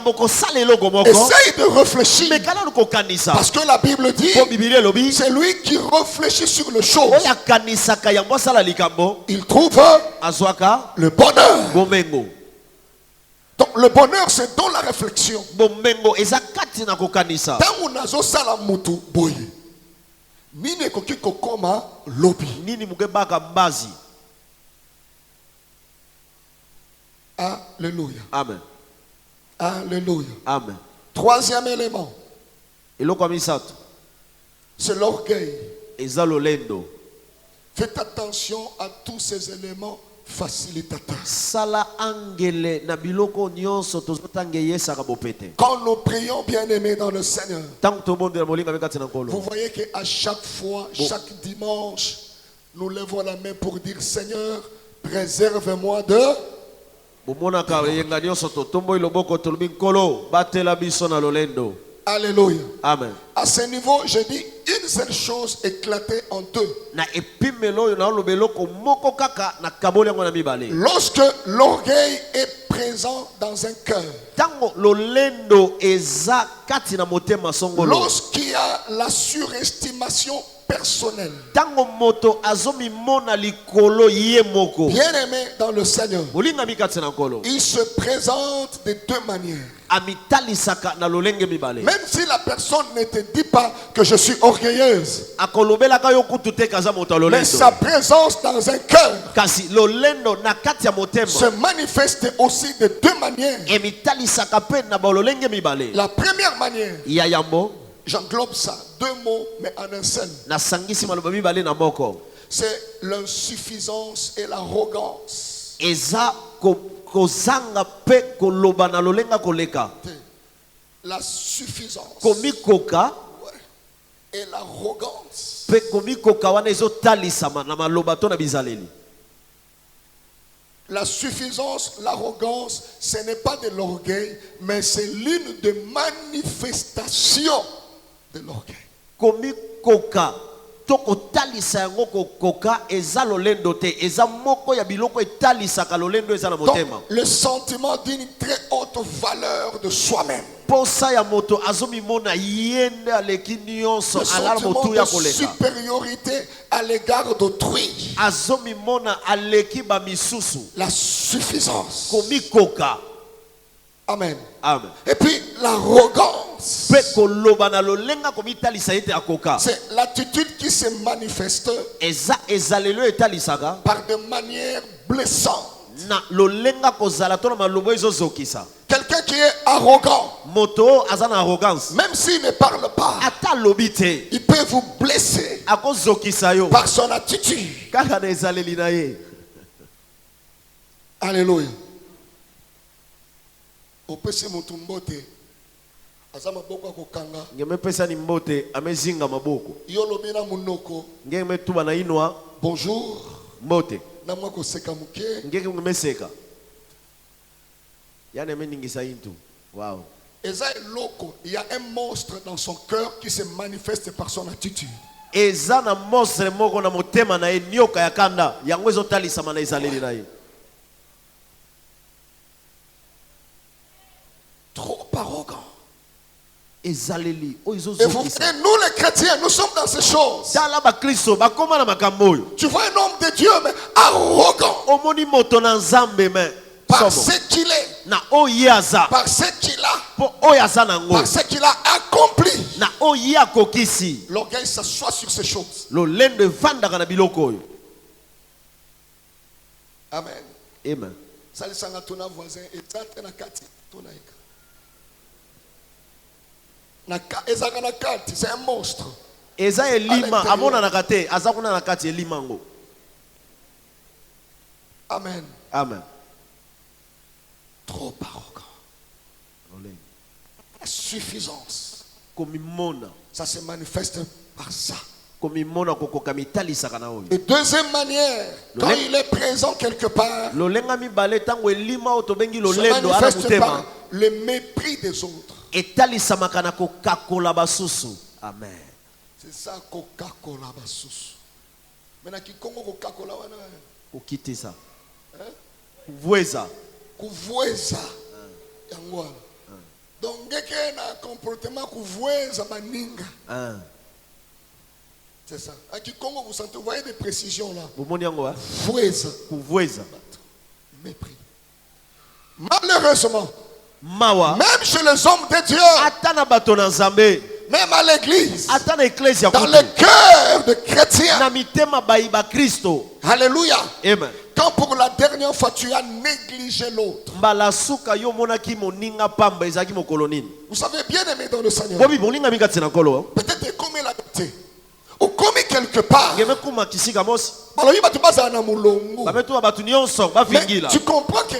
de réfléchir, parce que la Bible dit c'est lui qui réfléchit sur les choses, il trouve le bonheur. Donc le bonheur, c'est dans la réflexion. Alléluia. Amen. Alléluia. Amen. Troisième élément, c'est l'orgueil. Faites attention à tous ces éléments facilitateurs. Quand nous prions, bien aimés dans le Seigneur, vous voyez qu'à chaque fois, chaque dimanche, nous levons la main pour dire: Seigneur, préserve-moi de... Alléluia. Amen. À ce niveau, je dis une seule chose éclatée en deux. Lorsque l'orgueil est présent dans un cœur, lorsqu'il y a la surestimation personnelle, bien aimé dans le Seigneur, il se présente de deux manières. Même si la personne ne te dit pas que je suis orgueilleuse, mais sa présence dans un cœur se manifeste aussi de deux manières. La première manière, j'englobe ça, deux mots mais en un seul, c'est l'insuffisance et l'arrogance. La suffisance et l'arrogance. La suffisance, l'arrogance, ce n'est pas de l'orgueil, mais c'est l'une des manifestations de l'orgueil. Komi koka toko talisa yango koka eza lolendo te eza moko ya biloko etalisaka lolendo eza na motema. Donc, le sentiment d'une très haute valeur de soi-même. Posa ya moto azomimona yende aleki nyonso alala motu ya koleka. Le sentiment de supériorité à l'égard d'autrui. Azomimona aleki ba misusu. La suffisance. Komi koka. Amen. Amen. Et puis l'arrogance. C'est l'attitude qui se manifeste par des manières blessantes. Quelqu'un qui est arrogant, même s'il ne parle pas, il peut vous blesser par son attitude. Alléluia. ngemepesa ni mbote amezinga maboko yolobina munoko ngemetuba na inwa bonjour mbote namwa koseka muke ngeke ngemeseka yana meningisa intu wow eza loko il y a un monstre dans son cœur qui se manifeste par son attitude eza na monstre moko na motema na enyoka ya kanda yango ezotalisa mana ezaleli na ye trop arrogant. Et vous frères, nous les chrétiens, nous sommes dans ces choses. Tu vois un homme de Dieu, mais arrogant. Par ce qu'il est. Par ce qu'il a. Par ce qu'il a accompli. L'orgueil s'assoit sur ces choses. Amen. Amen. C'est un monstre. Eza elima amona nakate azakuna nakati elimango. Amen. Amen. Trop arrogant. La suffisance. Ça se manifeste par ça. Et deuxième manière, quand il est présent quelque part, se manifeste par le mépris des autres. Amen. C'est ça Coca-Cola basusu. Maintenant qui Congo Coca-Cola wana. Ukiti ça. Kuvueza. Kuvueza. Yangwa. Donc ngeke na comportement kuvueza baninga. C'est ça. À qui Congo vous sentez, vous voyez des précisions là. Vueza. Kuvueza. Mépris. Malheureusement. Mawa. Même chez les hommes de Dieu. Atana batona nzambe. Même à l'église. Atana ecclesia. Dans le cœur de chrétiens. Na mitema baiba Kristo. Alléluia. Amen. Quand pour la dernière fois tu as négligé l'autre. Vous savez bien aimé dans le Seigneur. Peut-être comme il a été. Ou comme quelque part. Mais tu comprends que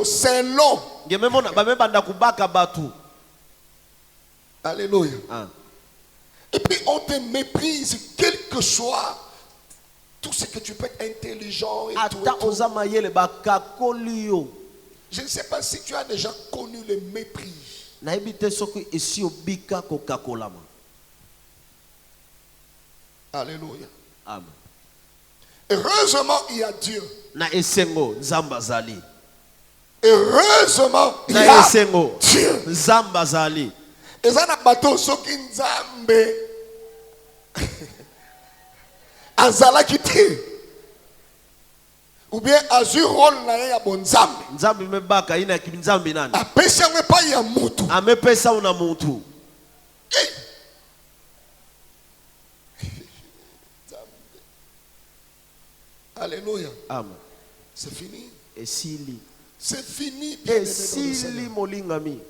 c'est long. Alléluia. Et puis on te méprise quel que soit tout ce que tu peux être intelligent et tout. Je ne sais pas si tu as déjà connu le mépris. Alléluia. Amen. Heureusement, il y a Dieu. Heureusement, il y a Dieu. Et ça n'a pas tout ce qui Nzambe. Azala kiti. Ou bien azur rôle na ya bon Nzambe. Nzambe mebaka ina Nzambe nani. Apesa ngwe pa ya mutu. Amepesa una muntu. Alléluia. Amen. C'est fini. Esili. C'est fini. Esili molingami.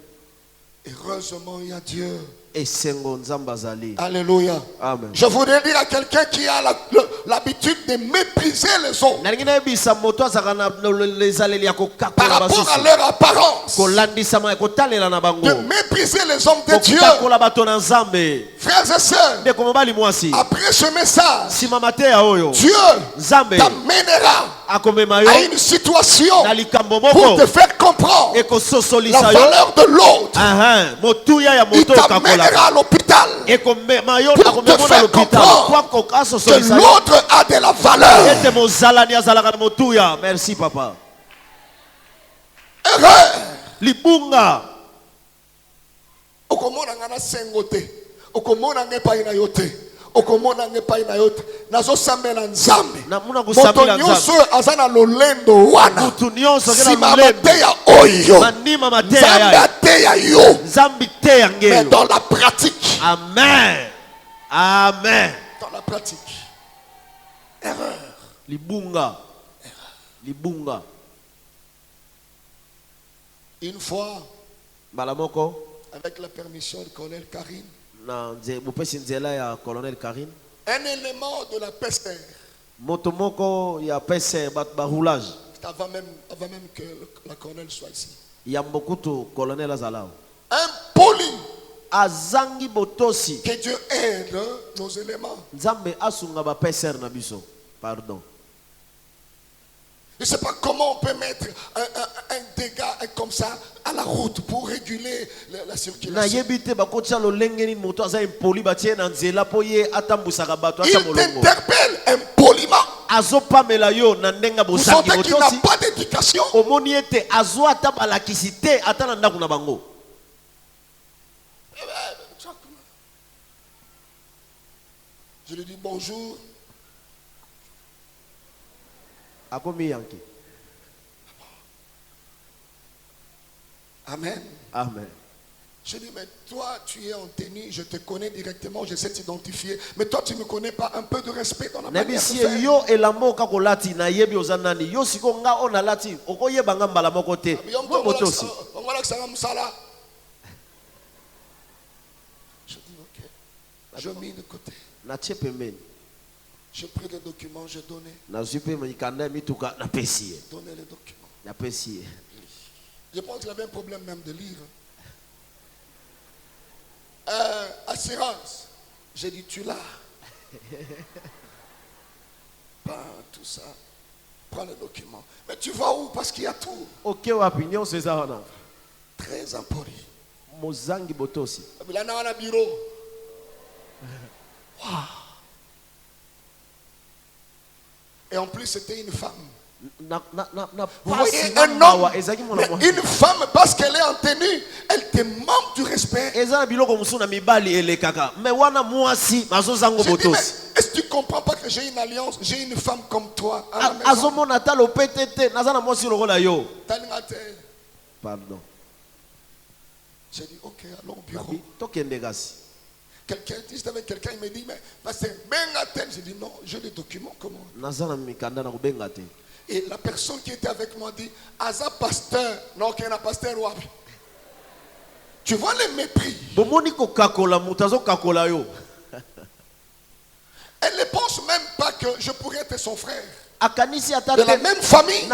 Heureusement, il y a Dieu. Alléluia. Amen. Je voudrais dire à quelqu'un qui a l'habitude de mépriser les autres par rapport à leur apparence, de mépriser les hommes de Dieu. Kokola bato na Nzambe. Frères et sœurs, Ndeko mobali mwasi. après ce message, Sima mateya oyo. Dieu Nzambe t'amènera akomema yo à une situation na likambo pour moko. te faire comprendre Eko la sosolisa yo. valeur de l'autre. Motuya ya Il moto kakola. t'amènera à l'hôpital Eko mayo pour te akomema na faire l'hôpital. comprendre Kwa koka que sosolisa yo. l'autre a de la valeur. Ete mozalani azalaka na motuya. Merci papa. Erreur. Libunga. Okomona ngana sengote. Okomona ngepa ina yote. Okomona ngepa ina yote. Nazo sambela Nzambe. Na muna kusambela Moto nyonso Nzambe. azana lolendo wana. Mutu nyonso kena Sima mulembe. mateya oyo. Manima mateya Nzambe ya. ateya yo. Nzambi teya Mais ngelo. dans la pratique. Amen. Amen. Dans la pratique. Erreur. Libunga. Libunga. Une fois, Balamoko. avec la permission du colonel Karine, Na mupesi nzela ya colonel Karine. un élément de la peste, Motomoko ya pese bat roulage. avant même que la colonel soit ici. Ya mbokutu colonel azalao. Un poli, Azangi botosi. que Dieu aide nos éléments. Nzambe asunga ba peser na biso. Pardon. Je ne sais pas comment on peut mettre un dégât comme ça à la route pour réguler la Na circulation. yebite bakotia lolengeni moto aza impoli batie na nzela po ye atambusaka bato Il ata molongo. t'interpelle impoliment. Azopamela yo na ndenga Vous bosangi sentez qu'il n'a botosi. pas d'éducation. Omoni ete azwa ata balakisi te ata na ndako na bango. Je lui dis bonjour. Akomi yanki. Amen. Amen. Je dis, mais toi, tu es en tenue, je te connais directement, je sais t'identifier. Mais toi, tu ne me connais pas, un peu de respect dans la manière de Nebisi faire. yo elamo kako lati na yebi ozanani. Yo siko nga ona lati. Oko yeba nga mbala moko te. Bo botosi. Je dis, ok. Je mis de côté. Na tie pembeni. J'ai pris les documents, j'ai donné. Na zupe mikanda mituka na pesi. Donné les documents. Na pesi. Je pense qu'il avait un problème même de lire. Assurance. J'ai dit, tu l'as. Pas tout ça. Prends le document. Mais tu vas où? Parce qu'il y a tout. Ok opinion c'est ça wana. Très impoli. Mozangi botosi. Il en a un bureau. Wow. Et en plus, c'était une femme. Vous voyez un homme, mais une femme, parce qu'elle est en tenue, elle te manque du respect. Je dis, mais est-ce que tu ne comprends pas que j'ai une alliance, j'ai une femme comme toi à la maison? Pardon. J'ai dit, ok, allons au bureau. Quelqu'un dit, j'étais avec quelqu'un, il me dit, mais pasteur, bengatel. J'ai dit, non, j'ai les documents, comment? Et la personne qui était avec moi dit, Aza pasteur, non, qu'il y a un pasteur ou tu vois le mépris. Elle ne pense même pas que je pourrais être son frère. De la même famille.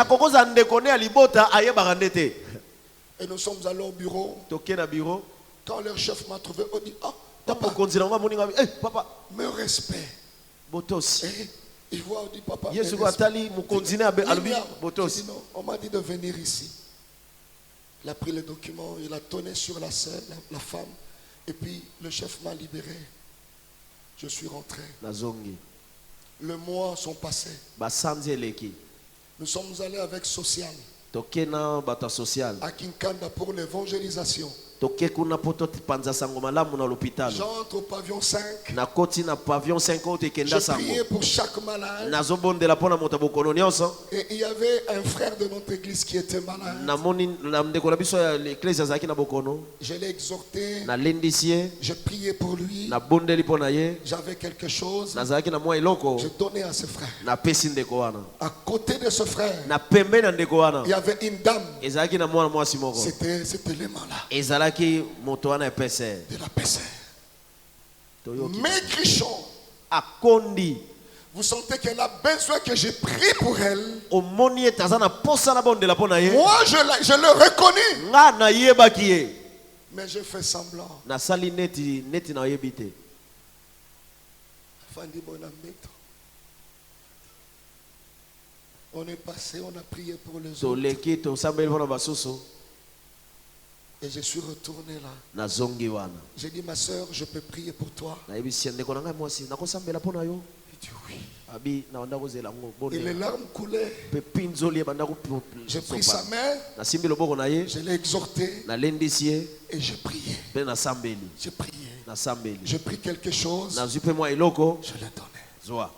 Et nous sommes allés au bureau. Quand leur chef m'a trouvé, on dit, oh, papa, me respect. Et il voit, on dit, papa, me respect. Non, on m'a dit de venir ici. Il a pris le document, il a tonné sur la sœur, la femme. Et puis le chef m'a libéré. Je suis rentré. Le mois sont passés. Nous sommes allés avec Social à Kinkanda pour l'évangélisation. J'entre au pavillon 5. Je priais pour chaque malade. Et il y avait un frère de notre église qui était malade. Je l'ai exhorté. Je priais pour lui. J'avais quelque chose. Je donnais à ce frère. À côté de ce frère, il y avait une dame. C'était cet élément-là. De la PC. Maigrichon. Vous sentez qu'elle a besoin que je prie pour elle. Moi, je le reconnais. Mais je fais semblant. nasali neti na oyebi te. Fandi Bonameto. On est passé, on a prié pour les autres. Toleki tosambeli mpona basusu. Et je suis retourné là. Nazongi wana. J'ai dit, ma soeur, je peux prier pour toi. Nayebisi ndeko na ngai mwasi nakosambela mpona yo. Il dit oui. Abi na onda kozela ngo Et les bone. larmes coulaient. Pepi nzoli ebanda J'ai pris sa main, nasimbi loboko na ye. je l'ai exhorté Nalendisi ye et j'ai prié. mpe nasambeli. J'ai prié. Nasambeli. J'ai pris quelque chose, Nazwi mpe mwa eloko. je l'ai donné. Zwa.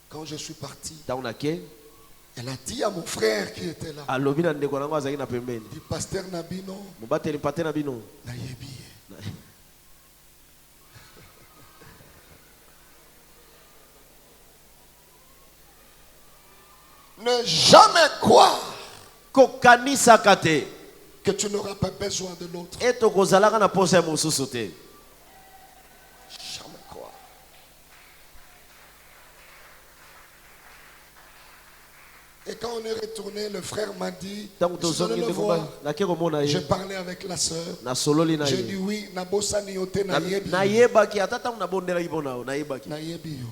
Quand je suis parti, Ntango nake elle a dit à mon frère qui était là, alobi na ndeko na ngo azalaki na pembeni. du pasteur Nabino, Mobateli pate na bino. Nayebi. Ne jamais croire Kokanisaka te. que tu n'auras pas besoin de l'autre. Eto kozalaka na posa ya mosusu te. Jamais croire. Et quand on est retourné, le frère m'a dit, Ntango je suis allé tozongi le ndeko voir. nake komona J'ai ye. parlé avec la sœur. Nasololi na J'ai ye. dit oui, nabosa niyote nayebi. Nayebaki ata ntango nabondelaki mpo na yo nayebaki. Nayebi yo.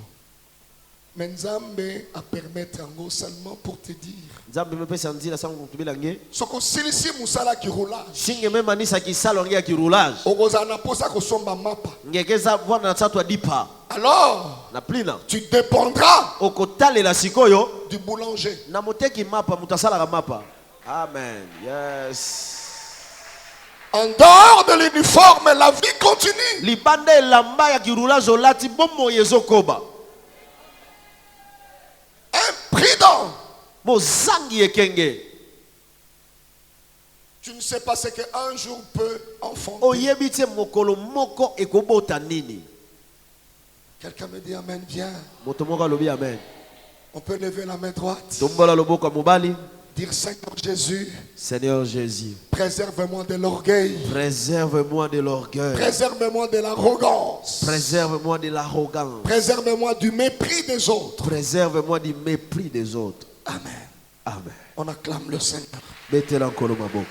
Mais Nzambe a permettre yango seulement pour te dire. Nzambe mepesa nzela sango kutubela nge. Soko silisi musala ki roulage. Singe memanisaki salo nge ya kiroulage. Okoza na posa kosomba mapa. Ngekeza vwana na tatu adipa. Alors, Na plina. tu dépendras Okotalela sikoyo. du boulanger. Na moteki mapa mutasalaka mapa. Amen. Yes. En dehors de l'uniforme, la vie continue. Libanda elamba ya kiroulage olati bomo yezokoba. Imprudent. Bozangi ekenge. Tu ne sais pas ce qu'un jour peut enfanter. Oyebi te mokolo moko ekobota nini. Quelqu'un me dit amen, viens. Moto moko alobi amen. On peut lever la main droite. Tombola loboko ya mobali. Dire Seigneur Jésus, Seigneur Jésus, préserve-moi de l'orgueil. préserve-moi de l'orgueil. Préserve-moi de l'arrogance. Préserve-moi de l'arrogance. Préserve-moi du mépris des autres. Préserve-moi du mépris des autres. Amen. Amen. On acclame le Seigneur. Betela nkolo maboko.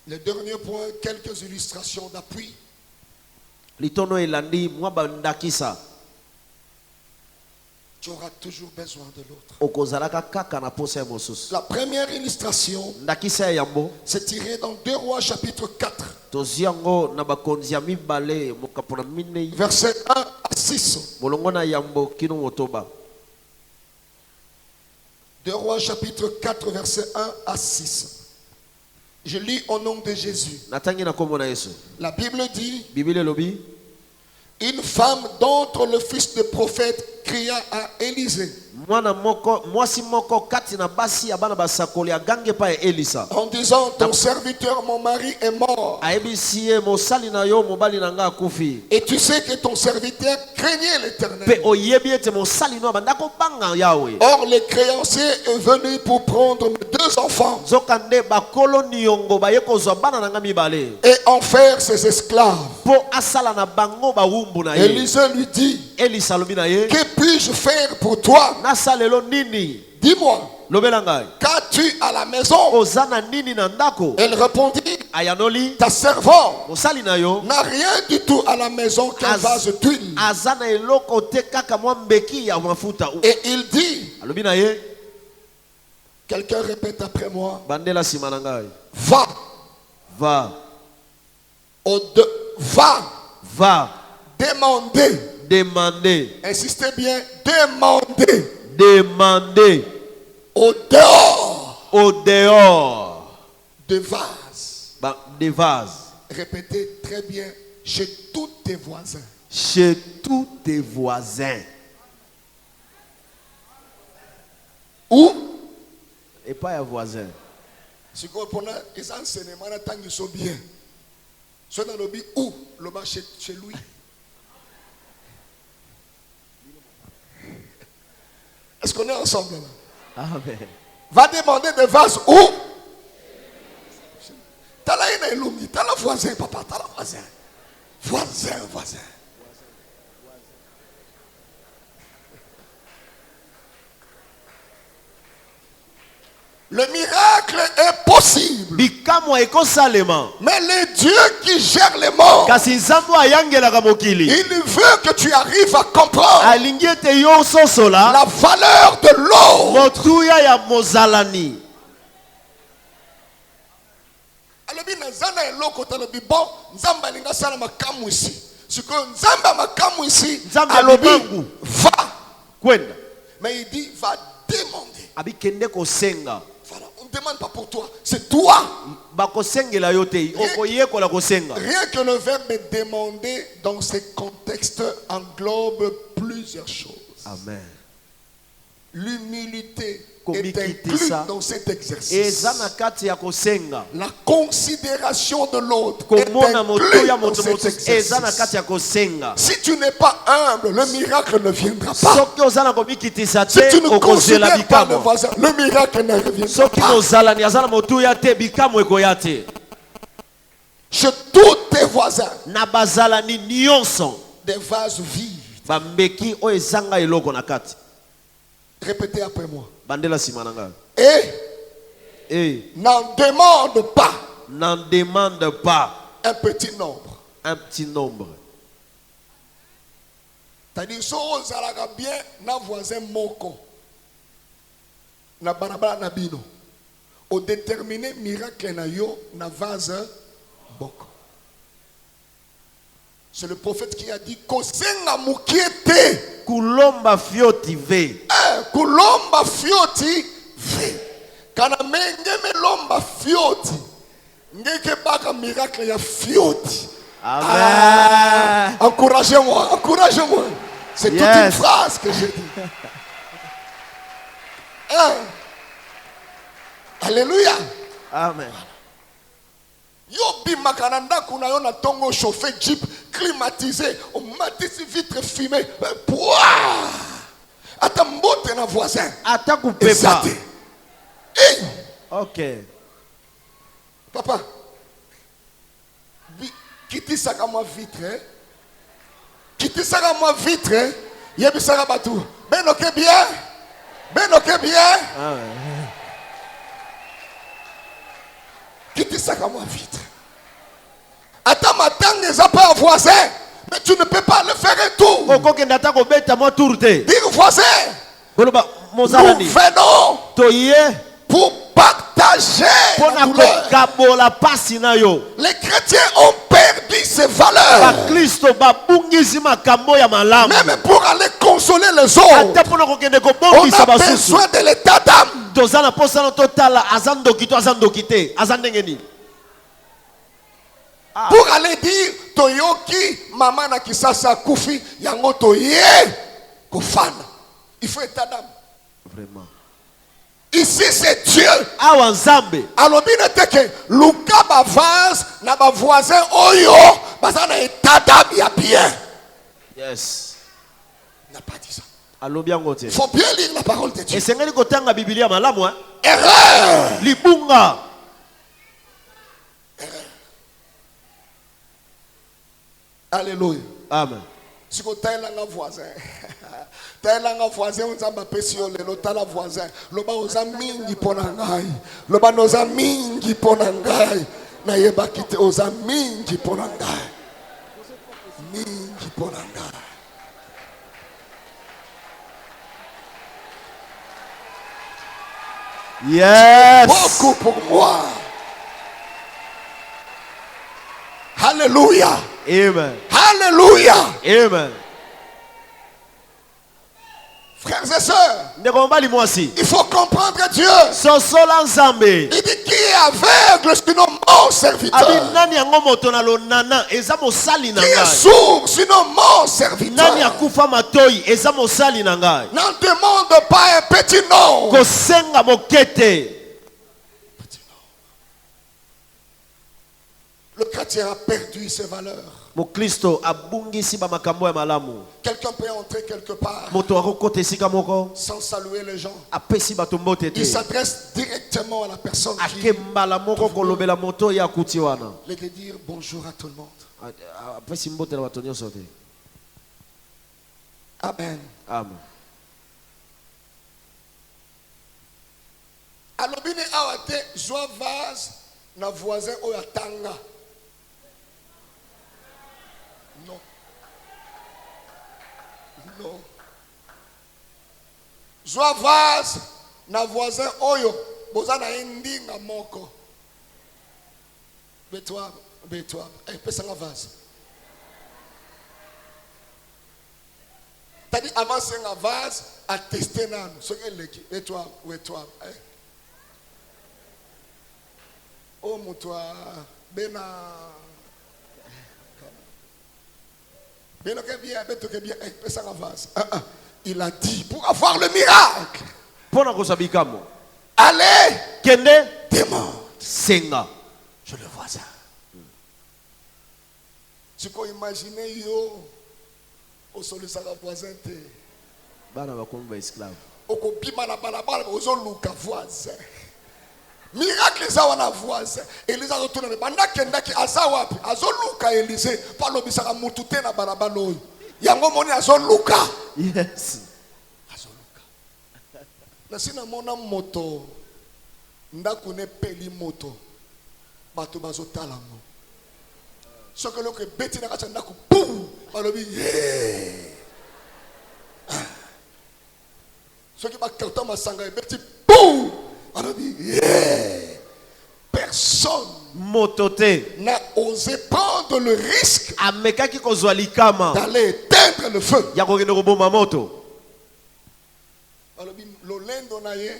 Le dernier point, quelques illustrations d'appui. Litono elandi mwa bandakisa. Tu auras toujours besoin de l'autre. Okozalaka kaka na posa ya mosusu. La première illustration, Ndakisa ya yambo. c'est tiré dans 2 Rois chapitre 4, Tozi yango na bakonzi ya mibale mokapo na minei. versets 1 à 6. Molongo na yambo kino motoba. 2 Rois chapitre 4, versets 1 à 6. Je lis au nom de Jésus. Natangi na kombo na Yesu. La Bible dit, Biblia lobi. une femme d'entre le fils de prophète cria à Élisée Mwana moko mwasi moko kati na basi ya bana basakoli agange pa ya Elisa. en disant, ton serviteur, mon mari, est mort. Ayebisi ye mosali na yo mobali na nga akufi. Et tu sais que ton serviteur craignait l'Éternel. Pe oyebi ete mosali no banda kobanga Yahweh. Or, le créancier est venu pour prendre mes 2 enfants Zokande bakolo niongo baye kozwa bana na nga mibale. et en faire ses esclaves. Po asala na bango bawumbu na ye. Élisée lui dit, Elisa lobi na ye. que puis-je faire pour toi? Nasalelo nini? Dis-moi, Lobela ngai. qu'as-tu à la maison? Ozana nini na ndako? Elle répondit, Ayanoli. ta servante Mosali na yo. n'a rien du tout à la maison qu'un vase d'huile. Azana eloko te kaka mwa mbeki ya mafuta. Et il dit, Alobi na ye. quelqu'un répète après moi, Bandela sima na ngai. va, Va. va demander. Demander. Insistez bien, demander Demander. au dehors Au dehors. de vase. Des vases. Répétez très bien, chez tous tes voisins. Chez tous tes voisins. Où? Et pas un voisin. Si vous prenez les enseignements, ils sont bien. Soit dans le lobby où? Le bas chez lui. Est-ce qu'on est ensemble là? Amen. Va demander des vases où? T'as là une élumine, t'as le voisin, papa, t'as le voisin. Voisin. Le miracle est possible. bikamwa ekosalema Mais le Dieu qui gère les morts, kasi nzambe ayangelaka mokili il veut que tu arrives à comprendre alingi ete yo ososola la valeur de l'or. motuya ya mozalani alobi nazana eloko talobi bon nzambe alinga sala makamu isi sikoyo nzambe makamu isi Nzambe alobi alimangu. va, kwenda mais il dit va demander. abikende kosenga Voilà, on ne demande pas pour toi, c'est toi. bakosengela yo te okoyekola kosenga Rien que le verbe demander dans ce contexte englobe plusieurs choses. amen L'humilité est Komikiti inclue sa. dans cet exercice. eza na kati ya kosenga La considération de l'autre est komona moto inclue ya dans moto cet mosusu eza na exercice. kati ya kosenga Si tu n'es pas humble, le miracle ne viendra pas. soki oza na komikitisa Si te tu ne okozela considères pas le bikamwa voisin, le miracle ne reviendra soki pas. mozalani aza na motuya te bikamwa ekoya te Chez tous tes voisins, na bazalani nyonso des vases vides. bambeki oyo ezanga eloko na kati Répétez après moi. bandela nsima na ngai Et n'en demande pas n'en demande pas un petit nombre. un petit nombre C'est-à-dire, si vous avez bien na voisin moko, na barabara na bino, au déterminé miracle na yo na vase boko. C'est le prophète qui a dit kosenga mukiete, kulomba fioti ve kulomba fioti ve. Kana menge melomba fioti, ngeke baka miracle ya fioti. amen Encouragez-moi, encouragez-moi. C'est toute Yes. une phrase que j'ai dit. Hein? Alléluia. amen Yo bimaka na ndako na yo na tongo chauffé jeep climatisé, on matisi vitre fumée. Pouah! Ata mbote na voisin. ata kupepa Ezate. Hey, ok papa. Kitisaka moi vitre. Kitisaka moi vitre. Yebisaka batu. Benoke bien. Benoke bien. Kitisaka moi vitre. Attends, matang n'est pas un voisin. Mais tu ne peux pas le faire et tout. okokenda ata kobeta mwa tour te Dire voisin. koloba Nous mozalani venons toye pour partager la mpona douleur. kokabola pasi na yo Les chrétiens ont perdu ces valeurs. bakristo babungisi makambo ya malamu Même pour aller consoler les autres, ata mpona kokende on kobongisa a basusu besoin de l'état d'âme. toza na mposa na totala aza ndoki to aza ndoki te aza ndenge nini Pour aller dire, Toyoki, maman na kisasa kufi, yango toye, kofana. Il faut état d'âme. vraiment Ici c'est Dieu. awa nzambe Alors bien que Luka ba vase na ba voisin oyo, baza na état d'âme ya bien. yes Il n'a pas dit ça. alobi yango te Il faut bien lire la parole de Dieu. esengeli kotanga bibilia malamu Erreur. libunga Alléluia. amen Si vous avez un voisin, un voisin, on a pesio le lotala voisin. Loba oza mingi ponangai. Loba noza mingi ponangai. Na yeba kite oza mingi ponangai. Mingi ponangai. yes Beaucoup pour moi. Alléluia. amen Alléluia. amen Frères et sœurs, ndeko mobali mwasi il faut comprendre Dieu. sosola nzambe Il dit qui est aveugle, sinon mon serviteur. abi nani yango moto na lonana eza mosali na Qui est ngai sourd, sinon mon nani serviteur. akufa matoi eza mosali na ngai N'en demande pas un petit nom. kosenga mokete Le chrétien a perdu ses valeurs. mokristo abungisi bamakambo ya malamu Quelqu'un peut entrer quelque part moto akokota esika moko sans saluer les gens. apesi bato mbote te Il s'adresse directement à la personne qui ake mbala moko kolobela moto oyo akuti wana les de dire bonjour à tout le monde. apesi mbote na bato nyonso te Amen. amen Alobine awate joie vase na voisin oyatanga. Non. Non. Joie vase na voisin oyo boza na endinga moko. Betwa. Pesa nga vase. Tadi avance nga vase a tester nanu. Soke leki. Betwa. Oh mutwa bena. Bena ke bien, beto ke bien. Pesa nga vase. Il a dit pour avoir le miracle. Pona kosabikamo. Allez. Kende. Demande. Senga. Je le vois ça. Tu peux imaginer yo au sol de sa voisin te. Bana bakomba esclave. Oko bima na balabala ozo luka voisin. Miracle za wana voisin. Elisa retourne banda kenda ki asa wapi? Azo luka Elise pa lobisaka mutu te na balabala oyo. Yango moni azo luka. Yes. Azo luka. Na sina mona moto. Ndaku ne peli moto. Bato bazo talango. Ce que l'on bêtit dans la chambre, boum, on le dit, ce qui va quand on m'a sangré, bêtit, boum, on le dit, personne motote n'a osé prendre le risque amekaki kozwa likama d'aller éteindre le feu. ya kokende koboma moto. On le dit, l'olendo na ye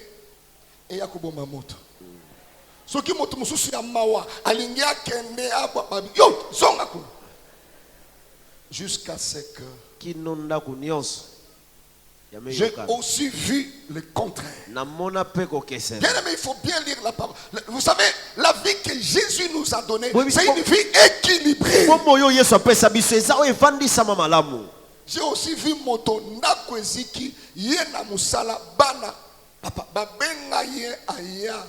et ya koboma moto. Ce qui moto mususu ya mawa alingia kende abwa babi yo zonga ko jusqu'à ce que kinonda kunyos j'ai aussi vu le contraire. namona peko kesen. Bien aimé, il faut bien lire la parole. Vous savez, la vie que Jésus nous a donnée, Oui, c'est une vie équilibrée. Komo yesu apesa biso eza oyo evandisama malamu. J'ai aussi vu moto ndako eziki ye na musala bana papa babenga ye aya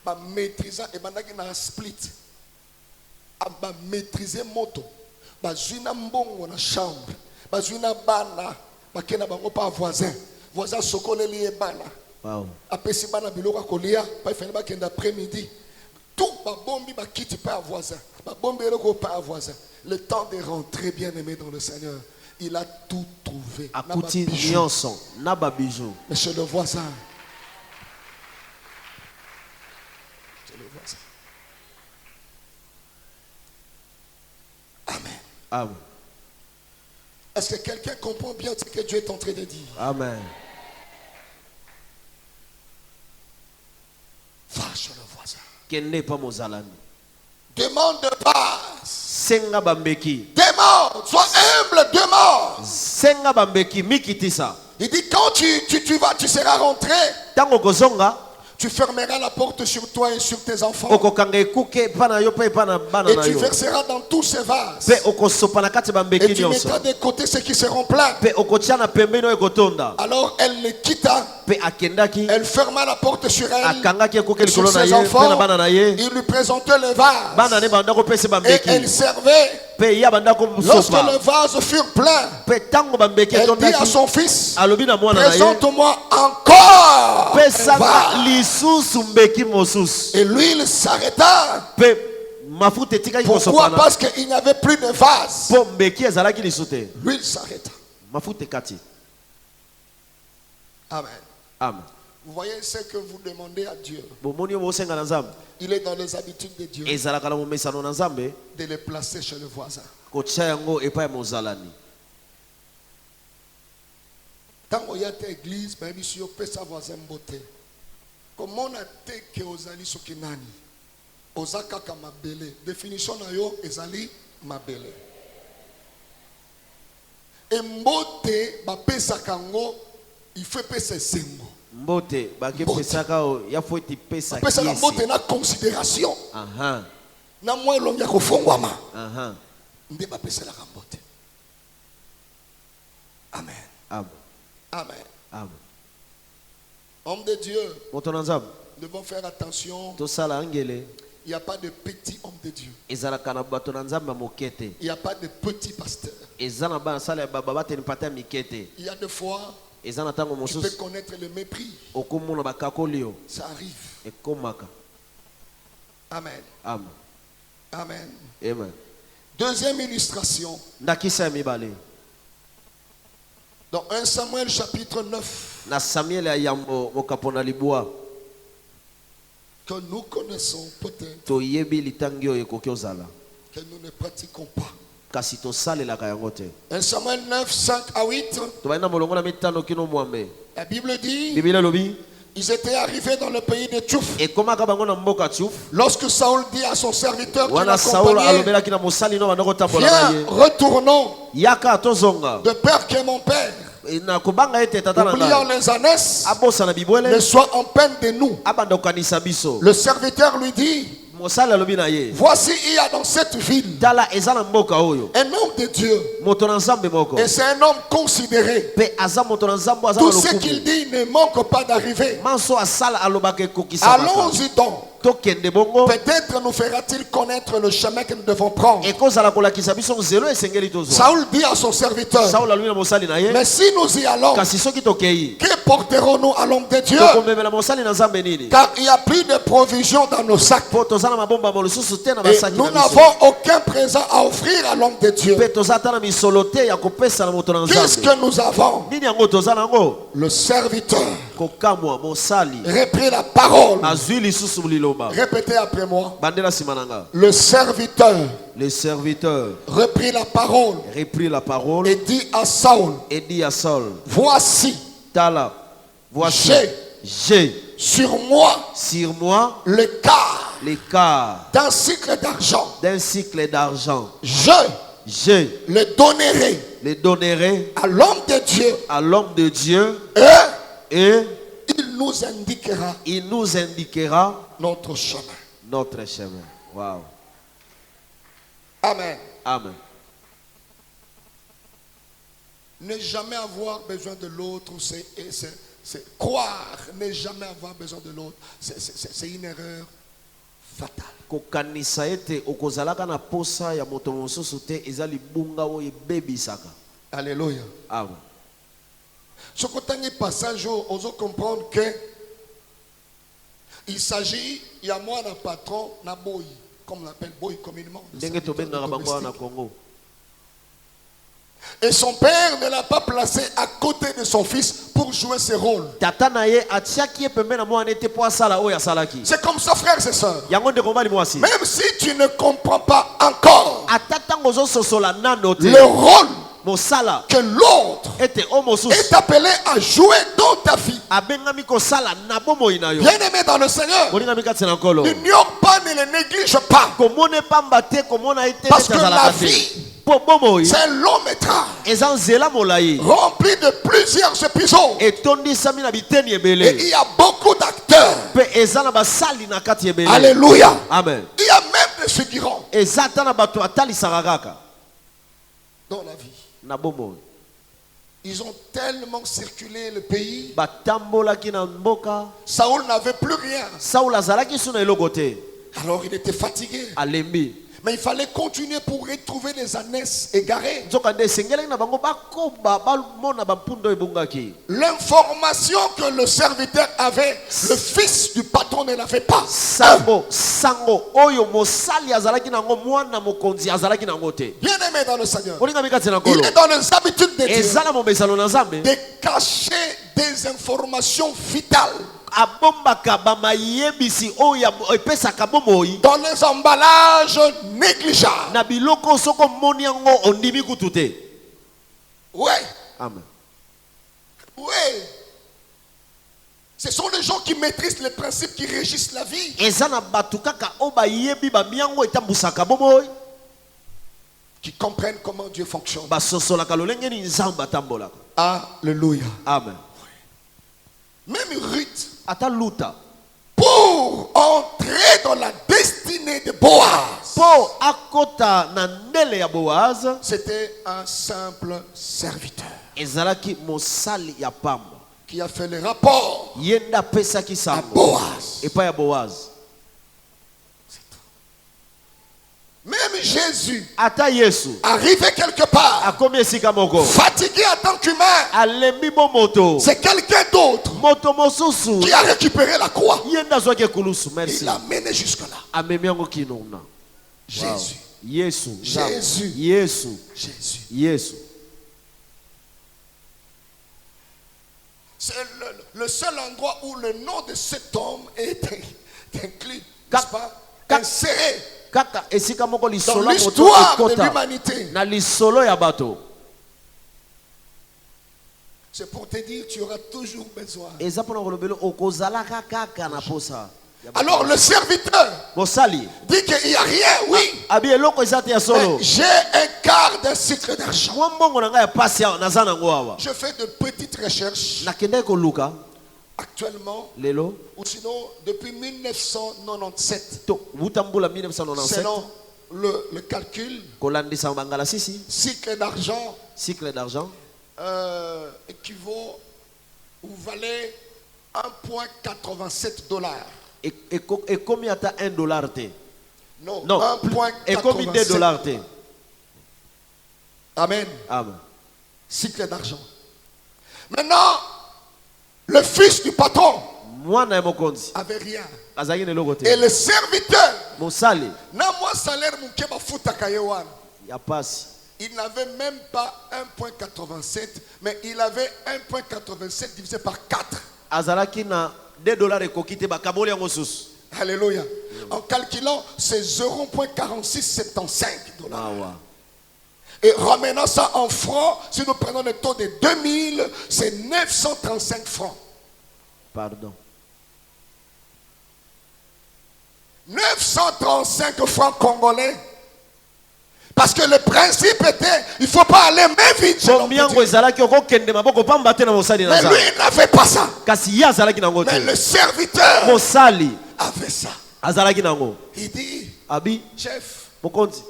ba maîtriser et bandaki na split ba maîtriser moto bazwina mbongo na chambre bazwina bana bakena bango pa voisin sokoleli e bana Wow. apesi bana biloko kolia pa ifani bakenda après-midi tout babombi bakiti pa voisin babombi eloko pa voisin. Le temps de rentrer bien aimé dans le Seigneur, il a tout trouvé. Akuti nyonso na ba bijou. Monsieur le voisin. Amen. Amen. Est-ce que quelqu'un comprend bien ce que Dieu est en train de dire? Amen. Va chez le voisin. Kende pa mozalani. Demande pas. Senga bambeki. Demande. Sois humble. Demande. Senga bambeki mikitisa. Il dit quand tu seras rentré, Tango kozonga tu fermeras la porte sur toi et sur tes enfants. okokanga ekuke pana yo pe pana bana Et na tu yo. verseras dans tous ces vases. Pe okosopa na kati Et bambeki tu nyonso. mettras de côté ceux qui seront pleins. Pe okotia na pembeni oyo ekotonda. Alors elle le quitta. Pe akendaki Elle ferma la porte sur elle. akangaki ekuke Et sur likolo na ses ye pe na bana enfants. na ye. Il lui présentait le vase. Bana ne banda kopesa Et bambeki. elle servait. Pe ya banda Lorsque kosopa. le vase fut plein, Pe tango bambeki elle dit à etondaki. son fils, Alobi na mwana na ye. présente-moi encore un Pesanga vase. lisusu mbeki mosusu. Et l'huile s'arrêta. Pe mafuta etikaki Pourquoi? kosopana. Parce qu'il n'y avait plus de vase. Po mbeki ezalaki lisu te. L'huile s'arrêta. Mafuta ekati. Amen. Amen. Vous voyez ce que vous demandez à Dieu. Bomoni bosenga na nzambe. Il est dans les habitudes de Dieu Ezalaka na momesano na nzambe. de les placer chez le voisin. Kotia yango epai mozalani. Tant qu'il y a une église, ben si on peut savoir un beauté. Comment on a été que ozali sokinani, ozaka kamabele. Définition na yo ezali mabele. Et mbote ba pesa kango, il faut pesa sengo. Mbote bake Mbote. pesaka o ya foti pesa Pesa la mbote kiesi. na considération. Aha. Na mwa elongi ya kofongwama. Aha. Nde ba pesa la mbote. Amen. Amen. Amen. Amen. Homme de Dieu, Moto na nzambe. nous devons faire attention. Tosala angele. Il n'y a pas de petit homme de Dieu. Ezalaka na bato na nzambe mokete. Il n'y a pas de petit pasteur. Ezana bana sala baba bateni pata mikete. Il y a des fois, Tu peux connaître le mépris. Ça arrive. Amen. Amen. Amen. Amen. Deuxième illustration. Dans 1 Samuel chapitre 9. Que nous connaissons peut-être. Que nous ne pratiquons pas. 1 Samuel 9, 5 à 8. La Bible dit. Ils étaient arrivés dans le pays de Tchouf. Lorsque Saoul dit à son serviteur qui l'accompagnait, viens, retournons, de peur que mon père, oubliant les ânesses, ne soit en peine de nous. Le serviteur lui dit, voici, il y a dans cette ville un homme de Dieu. Et c'est un homme considéré. Tout ce qu'il dit ne manque pas d'arriver. Allons-y donc. Peut-être nous fera-t-il connaître le chemin que nous devons prendre. Saoul dit à son serviteur, mais si nous y allons, que porterons-nous à l'homme de Dieu? Car il n'y a plus de provisions dans nos sacs. Et nous n'avons aucun présent à offrir à l'homme de Dieu. Qu'est-ce que nous avons? Le serviteur reprit la parole. Répétez après moi. Le serviteur reprit la parole et dit à Saul, voici, j'ai sur moi le quart d'un cycle d'argent. Je le donnerai à l'homme de Dieu et il nous indiquera notre chemin. Wow. Amen. Ne jamais avoir besoin de l'autre, c'est croire ne jamais avoir besoin de l'autre, c'est une erreur fatale. Alléluia. Amen. Ce côté passage, on doit comprendre que il s'agit, il y a moi un patron, na boy, comme on l'appelle boy communément. Et son père ne l'a pas placé à côté de son fils pour jouer ce rôle. C'est comme ça, frères et sœurs. Même si tu ne comprends pas encore le rôle que l'autre est appelé à jouer dans ta vie. Bien aimé dans le Seigneur, n'ignore pas, ne le néglige pas. Parce que la vie, c'est un long métrage rempli de plusieurs épisodes. Et il y a beaucoup d'acteurs. Alléluia. Amen. Il y a même des figurants dans la vie. Ils ont tellement circulé le pays. Saoul n'avait plus rien. Alors il était fatigué. Mais il fallait continuer pour retrouver les ânesses égarées. L'information que le serviteur avait, le fils du patron ne l'avait pas. Bien aimé dans le Seigneur, il est dans les habitudes de Dieu de cacher des informations vitales dans les emballages négligeables. Oui. Amen. Oui. Ce sont les gens qui maîtrisent les principes qui régissent la vie. Qui comprennent comment Dieu fonctionne. Alléluia. Amen. Même Ruth, pour entrer dans la destinée de Boaz, c'était un simple serviteur qui a fait le rapport à Boaz. C'est tout. Même Jésus ata Yesu arrivé quelque part, akomi esika moko fatigué en tant qu'humain, alembi bo moto c'est quelqu'un d'autre moto mosusu qui a récupéré la croix. yenda zwaki ekulusu. Il Merci. l'a mené jusque-là. Amemi yango kino na Jésus. Yesu. Jésus. Yesu. Jésus. Yesu. C'est le seul endroit où le nom de cet homme est inclus, n'est-ce pas? Inséré Kaka esika moko dans lisolo l'histoire moto de ekota l'humanité. na lisolo ya bato. C'est pour te dire tu auras toujours besoin. Eza pona kolobelo okozalaka kaka na posa. Alors le serviteur Mosali dit qu'il n'y a rien, oui. abi eloko eza te ya solo. Mais j'ai un quart d'un cycle d'argent. Mwa mbongo na ngai ya pasi naza nango awa. Je fais de petites recherches Nakendaki koluka actuellement, lelo ou sinon depuis 1997, to butambula 1997 selon le calcul, kolandisa bangala sisi cycle d'argent cycle d'argent équivaut ou valait 1,87 $. ekomi ata $1 te. Non, Non, ekomi $2 te. Amen. Amen. Cycle d'argent. Maintenant, le fils du patron Mwana ya mokonzi avait rien. azalaki na eloko Et te. le serviteur, Mosali na moi salaire muke bafutaka ye wana. ya pasi Il n'avait même pas 1,87, mais il avait 1,87 divisé par 4. azalaki na $2 ekoki te bakaboli yango susu. Alléluia. En calculant, c'est 0,4675 $. Awa. Et ramenant ça en francs, si nous prenons le taux de 2000, c'est 935 francs. Pardon. 935 francs congolais. Parce que le principe était, il ne faut pas aller main vide. selon Combien Dieu. ezalaki okokende maboko pamba te na mosali na Mais za. lui, il n'avait pas ça. Kasi ye azalaki nango Mais te. le serviteur Mosali avait ça. azalaki nango. Il dit, Abi chef, mokonzi.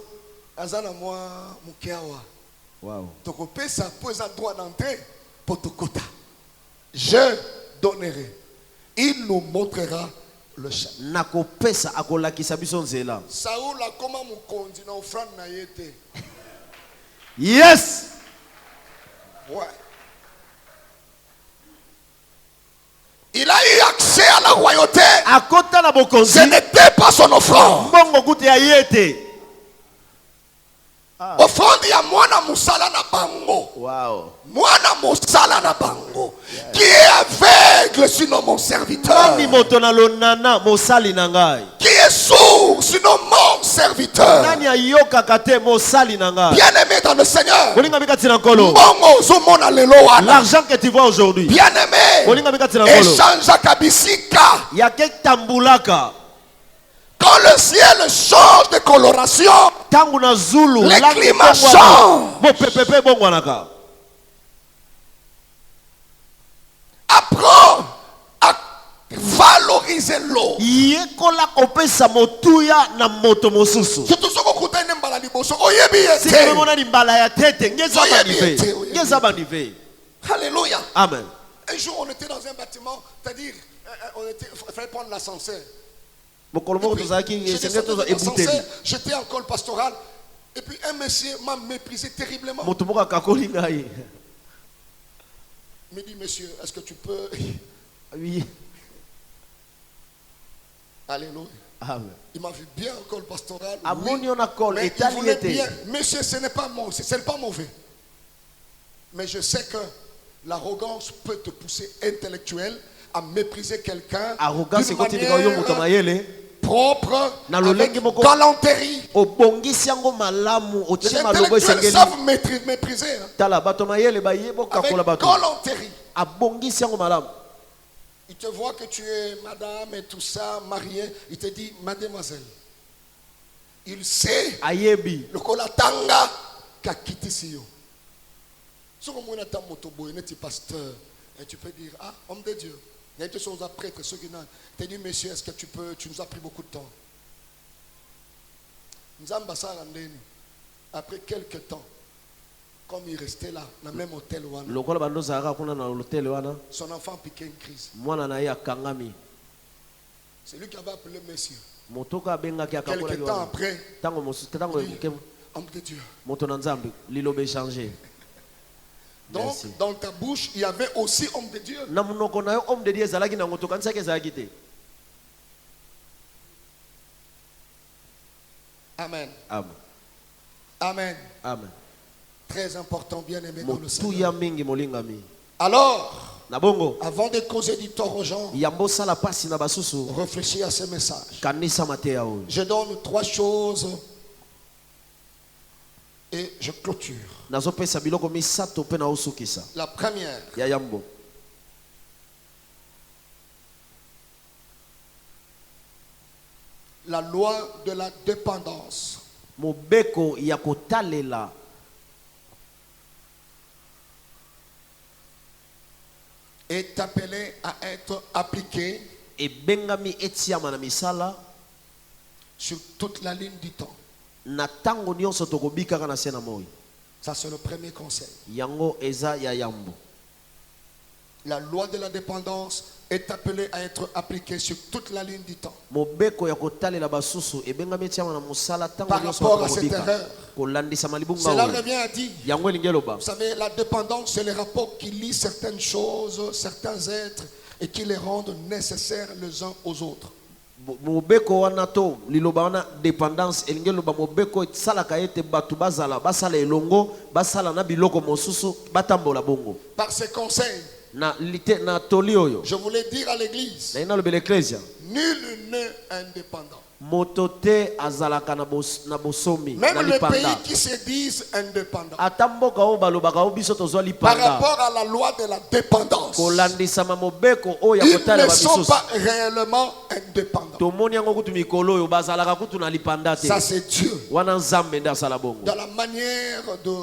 azana moi mukiawa. Wow. Tokopesa pose un droit d'entrée pour Tokota. Je donnerai. Il nous montrera le chemin. Nakopesa akolakisa biso nzela. Saoul a comment mukonzi na offrande na yete. Yes. Ouais. Il a eu accès à la royauté. Akota na bokonzi. Ce n'était pas son offrande. Mbongo kutu ya yete. Offrande ya mwana musala na bango. Wow. Mwana musala na bango. Qui est aveugle sinon mon serviteur. Nani moto na lonana mosali na ngai. Qui est sourd sinon mon serviteur. Nani ayokaka te mosali na ngai. Bien-aimé dans le Seigneur. Bolinga bikati na nkolo. Bongo zomona lelo wana. L'argent que tu vois aujourd'hui. Bien-aimé. Bolinga bikati na nkolo. Échange kabisika. Ya ke tambulaka. Quand le ciel change de coloration, Tangu na zulu. les langi climats bongwana. changent. Bo pepepe bongwanaka. Apprends à valoriser l'eau. Yekola kopesa motuya na moto mosusu. Surtout ce qu'on coûte une mbala liboso. Oyebi yete. Sikeme mona ni mbala ya tete. Ngeza Oyebi banive. ete, oyebi Ngeza banive. Alléluia. Amen. Un jour, on était dans un bâtiment, c'est-à-dire, il fallait prendre l'ascenseur. Mokolo moko tozalaki J'étais esengeli toza ebuteli. j'étais en col pastoral. Et puis un monsieur m'a méprisé terriblement. Moto moko akakoli ngai. Il me dit, monsieur, est-ce que tu peux... Oui. Alléluia. Amen. Il m'a vu bien en col pastoral. Amoni on a col Mais et il voulait taliete. bien. Monsieur, ce n'est pas mauvais. Mais je sais que l'arrogance peut te pousser intellectuel à mépriser quelqu'un Arrogance d'une continue yo moto manière mayele. propre, Na avec lolenge moko. galanterie. Obongisi yango malamu Les otie malobo intellectuels esengeli. savent mépriser. Hein, Tala bato mayele bayebo avec kakola bato. galanterie. Abongisi yango malamu. Il te voit que tu es madame et tout ça, mariée. Il te dit, mademoiselle. Il sait Ayebi. le kolatanga kakitisiyo. Si on a un motoboy, tu pasteur, et tu peux dire, ah, homme de Dieu. Il y a des choses à prêtre, ceux qui n'ont. Tu dis, monsieur, est-ce que tu nous as pris beaucoup de temps. Nous avons passé après quelques temps, comme il restait là, dans le même hôtel, Lokola bando zaka kuna na hotel wana. son enfant piquait une crise. Mwana na ye akangami. C'est lui qui avait appelé monsieur. Quelque temps après, homme de Dieu. Donc, Merci. dans ta bouche, il y avait aussi homme de Dieu. Amen. Amen. Amen. Amen. Très important, bien aimé dans le Seigneur. mingi molingami. Alors, Nabongo. avant de causer du tort aux gens, Yambosala pasi na basusu. réfléchis à ce message. Kanisa matea oyo. Je donne 3 choses et je clôture. Nazopesa biloko misato pe na usukisa. La première, Ya yambo. la loi de la dépendance. Mobeko ya kotalela. Est appelé à être appliqué E bengami etiama na misala. sur toute la ligne du temps. Na tango nyonso tokobikaka na se na moi. Ça, c'est le premier conseil. Yango eza ya yambo. La loi de la dépendance est appelée à être appliquée sur toute la ligne du temps. Mobeko ya kotalela basusu e bengami etiama na musala tango Par nyonso rapport à cette tokobika. erreur, Kolandisa malibunga cela oyo. revient à dire, Yango elingeloba. vous savez, la dépendance, c'est le rapport qui lie certaines choses, certains êtres, et qui les rendent nécessaires les uns aux autres. Mobeko wana to liloba wana dépendance elingeloba mobeko salaka ete batu basala elongo basala na biloko mosusu batambola bongo. Par ces conseils, Na lite na toli oyo. je voulais dire à l'église, Na ina lobele ecclesia. nul n'est indépendant. Motote azalaka na bosomi Même na les pays lipanda. qui se disent indépendants. Atamboka o balobaka o biso tozwa Par lipanda. rapport à la loi de la dépendance, Kolandisa mobeko o ya ils kotala ne ba sont bisusu. pas réellement indépendants. Tomoni yango kutu mikolo oyo bazalaka kutu na lipanda te. Ça, c'est Dieu. Wana nzambe nda sala bongo. Dans la manière de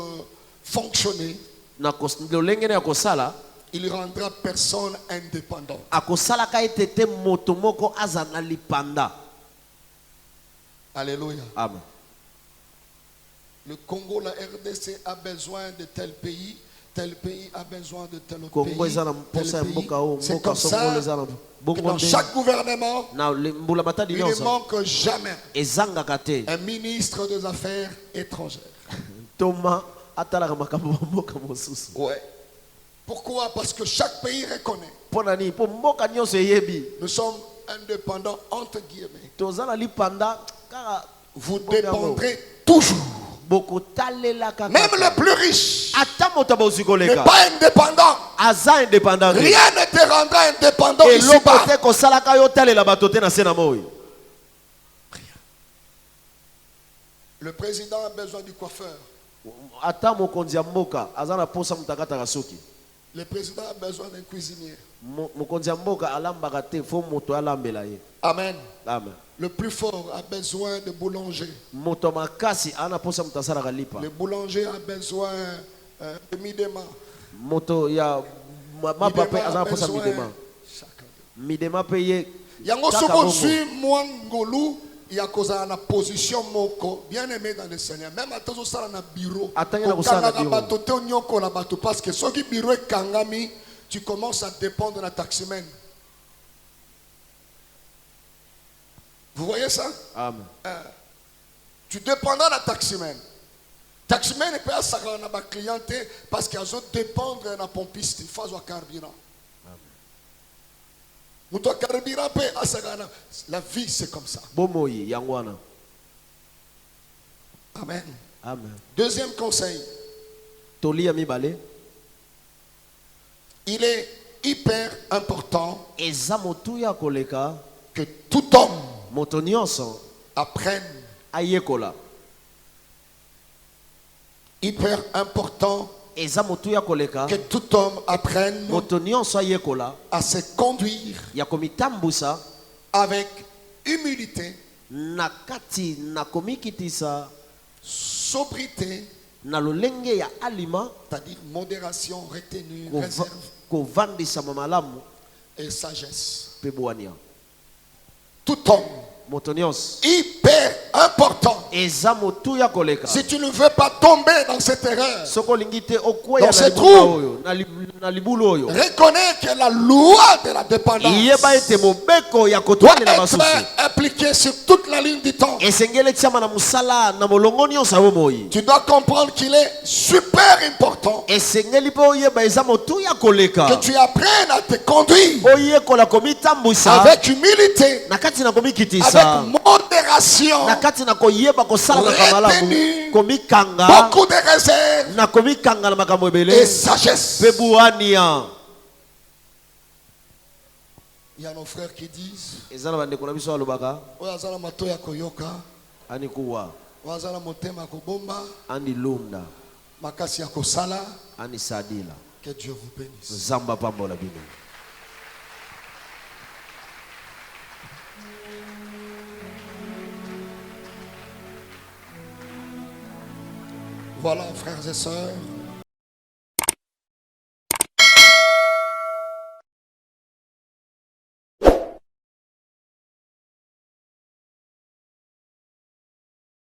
fonctionner, Na lolenge na kosala il rendra personne indépendant. akosalaka ete te moto moko aza na lipanda. Alléluia. Amen. Le Congo, la RDC a besoin de tel pays a besoin de tel autre Congo pays. eza na tel mposa ya pays. mboka o C'est mboka comme ça songolo eza na que bongo dans nde. chaque gouvernement, Na mbula matadi il ne nyonso manque jamais ezangaka te. un ministre des Affaires étrangères. Toma atalaka makambo ya mboka mosusu. Ouais. Pourquoi? Parce que chaque pays reconnaît. Mpo na nini? Mpo mboka nyonso eyebi Nous sommes indépendants entre guillemets. toza na lipanda kaka Vous dépendrez toujours. bokotalelaka Même kaka. le plus riche Ata moto abozwi n'est koleka pas indépendant. aza indépendant te. Rien ne te rendra indépendant eloko ici-bas. te kosalaka yo talela bato te na se na moi. Le président a besoin du coiffeur. Ata mokonzi ya mboka aza na posa moto akataka suki. Le président a besoin d'un cuisinier. Mokonzi ya mboka alambaka te fo moto alambela ye. Amen. Amen. Le plus fort a besoin de boulanger. Moto makasi ana posa moto asalaka lipa. Le boulanger a besoin de midema. Moto ya mapa pe aza na posa midema. Midema pe ye. Yango kaka soko bongo. suis mwangolu ya kozala na position moko bien aimé dans le Seigneur. Même à tozo sala na bureau. Atanga na kosala na bureau. bato te nyoko na bato parce que soki bureau ekangami, tu commences à dépendre na taximen. Vous voyez ça? Amen. Tu dépendras d'un taximan. Taximan ne peut pas s'arranger à ma clientèle parce qu'ils ont dépendre d'un pompiste. Il faut un carburant. La vie, c'est comme ça. Bomoyi yangwana. Amen. Amen. Deuxième conseil. Tolia mibale. Il est hyper important Eza motuya koleka. que tout homme Moto nyonso apprenne. ayekola. Hyper important Eza motuya koleka. que tout homme apprenne Moto nyonso ayekola. à se conduire Ya komitambusa avec humilité, nakati na komikitisa sobriété, na lolenge ya alima c'est-à-dire modération, retenue, kova- réserve kovandisa mamalamu et sagesse. pe bwania. Tout homme Moto nyonso hyper important. eza motuya koleka Si tu ne veux pas tomber dans cette erreur, soko olingi te okweya Dans na ce libulu trou. oyo na libulu oyo reconnais que la loi de la dépendance iyeba ete mobeko ya doit kotwalela être basusu appliquée sur toute la ligne du temps. esengeli etiama na mosala na molongo nyonso ya bomoi Tu dois comprendre qu'il est super important esengeli mpe oyeba eza motuya koleka que tu apprennes à te conduire oyekola komitambwisa avec humilité, na kati na avec komikitisa modération, na kati na koyeba kosalaka malamu Retenue. komikanga beaucoup de réserve na komikanga na makambo et ebele sagesse. mpe buwania. Il y a nos frères qui disent eza na bandeko na biso balobaka oyo aza na mato ya koyoka, anikuwa oyo aza na motema ya kobomba, anilunda makasi ya kosala. anisadila Que Dieu vous bénisse. nzambe apambola bino. Voilà, frères et sœurs,